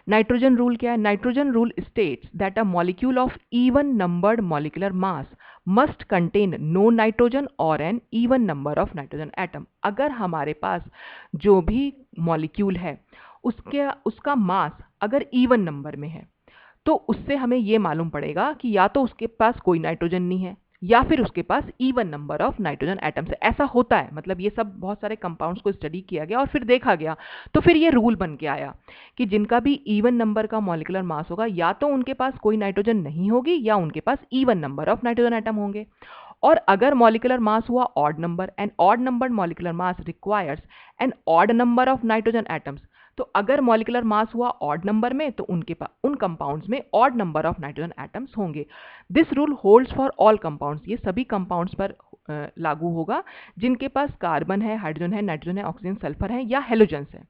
नाइट्रोजन रूल क्या है, nitrogen rule states that a molecule of even numbered molecular mass must contain no nitrogen और an even number of nitrogen atom. अगर हमारे पास जो भी मॉलिक्यूल है उसका मास अगर इवन नंबर में है तो उससे हमें ये मालूम पड़ेगा कि या तो उसके पास कोई नाइट्रोजन नहीं है या फिर उसके पास even number of nitrogen atoms है। ऐसा होता है, मतलब ये सब बहुत सारे कंपाउंड्स को स्टडी किया गया और फिर देखा गया, तो फिर ये रूल बन के आया कि जिनका भी इवन नंबर का मॉलिक्यूलर मास होगा या तो उनके पास कोई नाइट्रोजन नहीं होगी या उनके पास even number of nitrogen atom होंगे। और अगर मॉलिक्यूलर मास हुआ odd number, and odd number molecular mass requires an odd number of nitrogen atoms, तो अगर मॉलिक्यूलर मास हुआ ऑड नंबर में तो उनके पास उन कंपाउंड्स में odd number of nitrogen atoms होंगे। This rule holds for all compounds, ये सभी कंपाउंड्स पर लागू होगा जिनके पास कार्बन है, हाइड्रोजन है, नाइट्रोजन है, ऑक्सीजन, सल्फर है या हेलोजेंस है।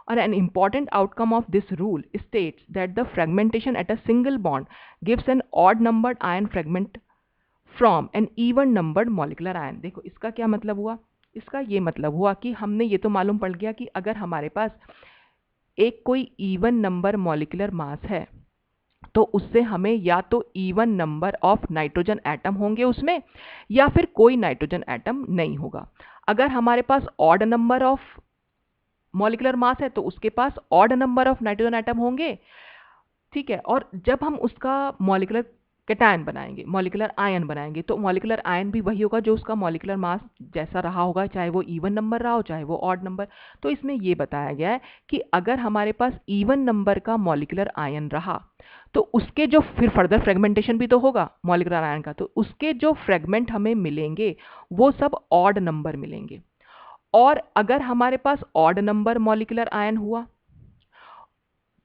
और an important outcome of this rule states that the fragmentation at a single bond gives an odd numbered ion fragment from an even numbered molecular ion। देखो इसका क्या मतलब हुआ, इसका ये मतलब हुआ कि हमने ये तो मालूम पड़ गया कि अगर हमारे पास एक कोई इवन नंबर मॉलिक्यूलर मास है तो उससे हमें या तो even number of nitrogen atom होंगे उसमें या फिर कोई नाइट्रोजन एटम नहीं होगा। अगर हमारे पास odd number of molecular mass है तो उसके पास odd number of nitrogen atom होंगे, ठीक है। और जब हम उसका मॉलिक्यूलर कैटायन बनाएंगे, मॉलिक्यूलर आयन बनाएंगे, तो मॉलिक्यूलर आयन भी वही होगा जो उसका मॉलिक्यूलर मास जैसा रहा होगा, चाहे वो इवन नंबर रहा हो चाहे वो ऑड नंबर। तो इसमें ये बताया गया है कि अगर हमारे पास इवन नंबर का मॉलिक्यूलर आयन रहा तो उसके जो फिर फर्दर फ्रेगमेंटेशन भी तो होगा मॉलिक्यूलर आयन का, तो उसके जो फ्रेगमेंट हमें मिलेंगे वो सब ऑड नंबर मिलेंगे। और अगर हमारे पास ऑड नंबर मॉलिक्यूलर आयन हुआ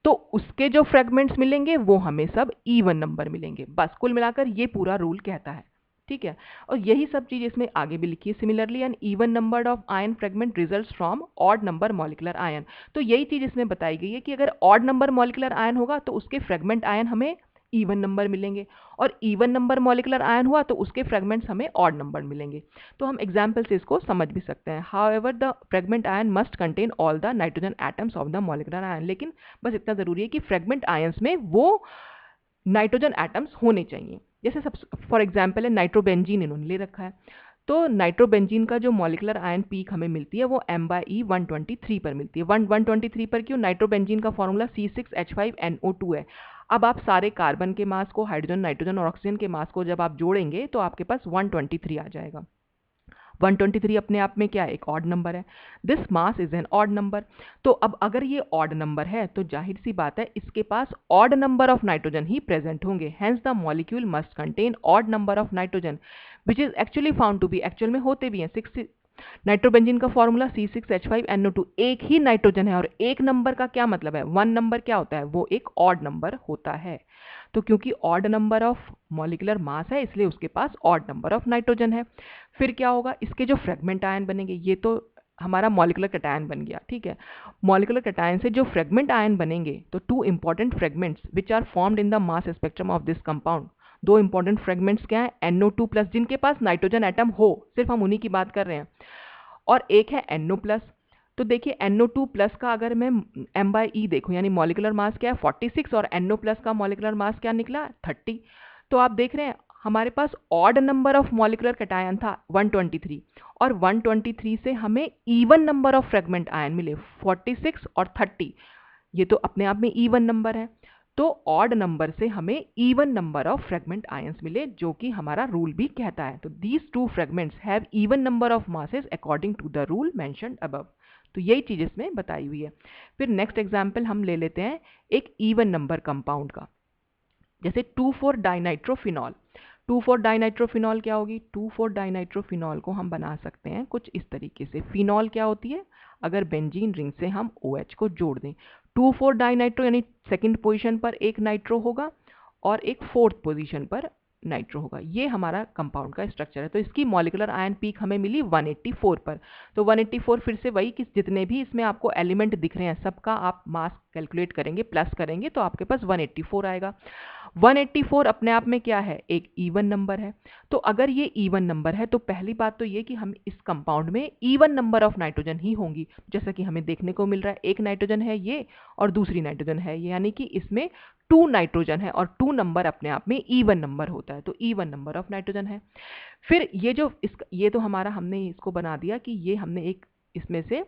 तो उसके जो फ्रेगमेंट्स मिलेंगे वो हमें सब इवन नंबर मिलेंगे। बस कुल मिलाकर ये पूरा रूल कहता है, ठीक है। और यही सब चीज इसमें आगे भी लिखी है, similarly an even number of ion fragment results from odd number molecular ion. तो यही चीज इसमें बताई गई है कि अगर ऑड नंबर मॉलिक्यूलर आयन होगा तो उसके फ्रेगमेंट आयन हमें इवन नंबर मिलेंगे, और इवन नंबर मॉलिक्यूलर आयन हुआ तो उसके फ्रेगमेंट्स हमें ऑड नंबर मिलेंगे। तो हम एग्जाम्पल से इसको समझ भी सकते हैं। However the fragment ion must contain all the nitrogen atoms of the molecular ion, लेकिन बस इतना जरूरी है कि फ्रेगमेंट आयंस में वो नाइट्रोजन एटम्स होने चाहिए। जैसे सब फॉर एग्जाम्पल है नाइट्रोबेंजीन इन्होंने ले रखा है, तो नाइट्रोबेंजीन का जो मॉलिक्यूलर आयन पीक हमें मिलती है वो M/E123 पर मिलती है। 123 पर क्यों? नाइट्रोबेंजीन का फॉर्मूला C6H5NO2 है। अब आप सारे कार्बन के मास को, हाइड्रोजन, नाइट्रोजन और ऑक्सीजन के मास को जब आप जोड़ेंगे तो आपके पास 123 आ जाएगा। 123 अपने आप में क्या है? एक ऑड नंबर है। This mass is an odd number. तो अब अगर ये ऑड नंबर है तो जाहिर सी बात है इसके पास ऑड नंबर ऑफ नाइट्रोजन ही प्रेजेंट होंगे। Hence the molecule must contain odd number of nitrogen which is actually found to be, actual में होते भी हैं 6। नाइट्रोबेंजीन का फॉर्मूला C6H5NO2, एक ही नाइट्रोजन है, और एक नंबर का क्या मतलब है? 1 नंबर क्या होता है? वो एक ऑड नंबर होता है। तो क्योंकि odd number of molecular mass है इसलिए उसके पास ऑड नंबर ऑफ नाइट्रोजन है। फिर क्या होगा? इसके जो फ्रेगमेंट आयन बनेंगे, ये तो हमारा मॉलिक्यूलर कटायन बन गया, ठीक है। मॉलिक्यूलर कटायन से जो फ्रेगमेंट आयन बनेंगे, तो 2 important fragments which are formed in the mass spectrum of this compound. 2 important fragments क्या है? NO2+, जिनके पास नाइट्रोजन एटम हो, सिर्फ हम उन्हीं की बात कर रहे हैं, और एक है NO+। तो देखिए NO2+ का अगर मैं M/E देखूं, यानी मॉलिक्यूलर मास क्या है? 46, और NO+ का मॉलिक्यूलर मास क्या निकला? 30। तो आप देख रहे हैं हमारे पास odd number of molecular cation था 123, और 123 से हमें even number of fragment ion मिले 46 और 30। ये तो अपने आप में इवन नंबर है। तो ऑड नंबर से हमें even number of fragment ions मिले, जो कि हमारा रूल भी कहता है। तो these 2 fragments have even number of masses according to the rule mentioned above. तो यही चीज इसमें बताई हुई है। फिर नेक्स्ट एग्जाम्पल हम ले लेते हैं एक इवन नंबर कंपाउंड का, जैसे 2,4-डाइनाइट्रोफिनॉल। 2,4-डाइनाइट्रोफिनॉल क्या होगी? 2,4-डाइनाइट्रोफिनॉल को हम बना सकते हैं कुछ इस तरीके से। फिनॉल क्या होती है? अगर बेंजीन रिंग से हम OH को जोड़ दें, 2,4-डाइनाइट्रो यानी सेकंड पोजीशन पर एक नाइट्रो होगा और एक फोर्थ पोजीशन पर नाइट्रो होगा। ये हमारा कंपाउंड का स्ट्रक्चर है। तो इसकी मॉलिक्यूलर आयन पीक हमें मिली 184 पर। तो 184 फिर से वही कि जितने भी इसमें आपको एलिमेंट दिख रहे हैं सबका आप मास कैलकुलेट करेंगे, प्लस करेंगे, तो आपके पास 184 आएगा। 184 अपने आप में क्या है? एक इवन नंबर है। तो अगर ये इवन नंबर है तो पहली बात तो ये कि हम इस कंपाउंड में इवन नंबर ऑफ नाइट्रोजन ही होंगी, जैसा कि हमें देखने को मिल रहा है। एक नाइट्रोजन है ये और दूसरी नाइट्रोजन है ये, यानी कि इसमें 2 नाइट्रोजन है, और 2 नंबर अपने आप में इवन नंबर होता है, तो इवन नंबर ऑफ नाइट्रोजन है। फिर ये तो हमारा, हमने इसको बना दिया कि ये हमने एक इसमें से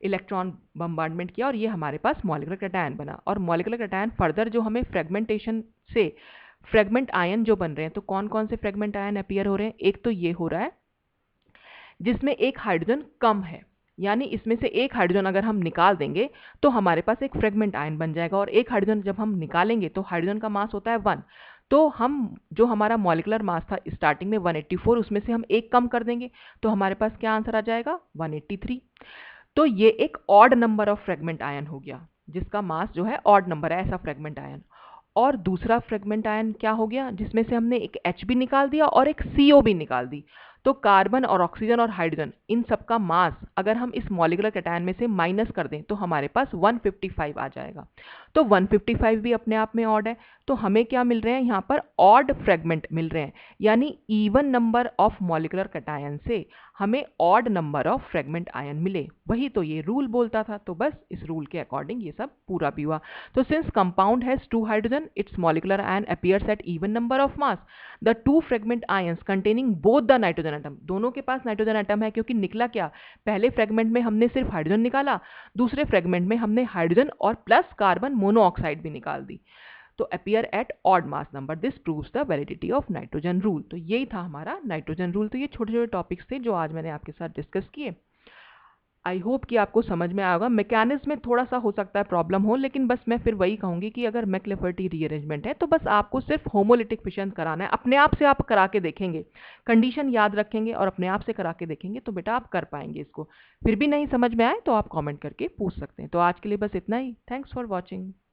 इलेक्ट्रॉन बम्बार्डमेंट किया और ये हमारे पास मॉलिक्यूलर कटायन बना। और मॉलिक्यूलर कटायन फर्दर जो हमें फ्रेगमेंटेशन से फ्रेगमेंट आयन जो बन रहे हैं, तो कौन कौन से फ्रेगमेंट आयन अपीयर हो रहे हैं? एक तो ये हो रहा है जिसमें एक हाइड्रोजन कम है, यानी इसमें से एक हाइड्रोजन अगर हम निकाल देंगे तो हमारे पास एक फ्रेगमेंट आयन बन जाएगा, और एक हाइड्रोजन जब हम निकालेंगे तो हाइड्रोजन का मास होता है 1। तो हम जो हमारा मॉलिक्यूलर मास था स्टार्टिंग में 184, उसमें से हम एक कम कर देंगे तो हमारे पास क्या आंसर आ जाएगा? 183। तो ये एक odd number of fragment ion हो गया, जिसका मास जो है ऑड नंबर है, ऐसा फ्रेगमेंट आयन। और दूसरा फ्रेगमेंट आयन क्या हो गया? जिसमें से हमने एक H भी निकाल दिया और एक CO भी निकाल दी। तो कार्बन और ऑक्सीजन और हाइड्रोजन, इन सबका मास अगर हम इस मॉलिक्यूलर कटायन में से माइनस कर दें तो हमारे पास 155 आ जाएगा। तो 155 भी अपने आप में ऑड है। तो हमें क्या मिल रहे हैं यहाँ पर? ऑड फ्रेगमेंट मिल रहे हैं, यानी even number of molecular cation से हमें odd number of fragment ion मिले। वही तो ये रूल बोलता था। तो बस इस रूल के अकॉर्डिंग ये सब पूरा भी हुआ। तो since compound has 2 hydrogen, its molecular ion appears at even number of mass. The 2 fragment ions containing both the nitrogen atom, दोनों के पास नाइट्रोजन एटम है, क्योंकि निकला क्या? पहले फ्रेगमेंट में हमने सिर्फ हाइड्रोजन निकाला, दूसरे फ्रेगमेंट में हमने हाइड्रोजन और प्लस कार्बन मोनोऑक्साइड भी निकाल दी। तो appear eight odd mass number, this proves the validity of nitrogen rule. तो यही था हमारा नाइट्रोजन रूल। तो ये छोटे छोटे टॉपिक्स थे जो आज मैंने आपके साथ डिस्कस किए। आई होप कि आपको समझ में आया होगा। मैकेनिज्म में थोड़ा सा हो सकता है प्रॉब्लम हो, लेकिन बस मैं फिर वही कहूंगी कि अगर मैक्लेफर्टी रीअरेंजमेंट है तो बस आपको सिर्फ होमोलिटिक फिशन कराना है। अपने आप से आप करा के देखेंगे, कंडीशन याद रखेंगे और अपने आप से करा के देखेंगे तो बेटा आप कर पाएंगे इसको। फिर भी नहीं समझ में आए तो आप कमेंट करके पूछ सकते हैं। तो आज के लिए बस इतना ही। Thanks for watching.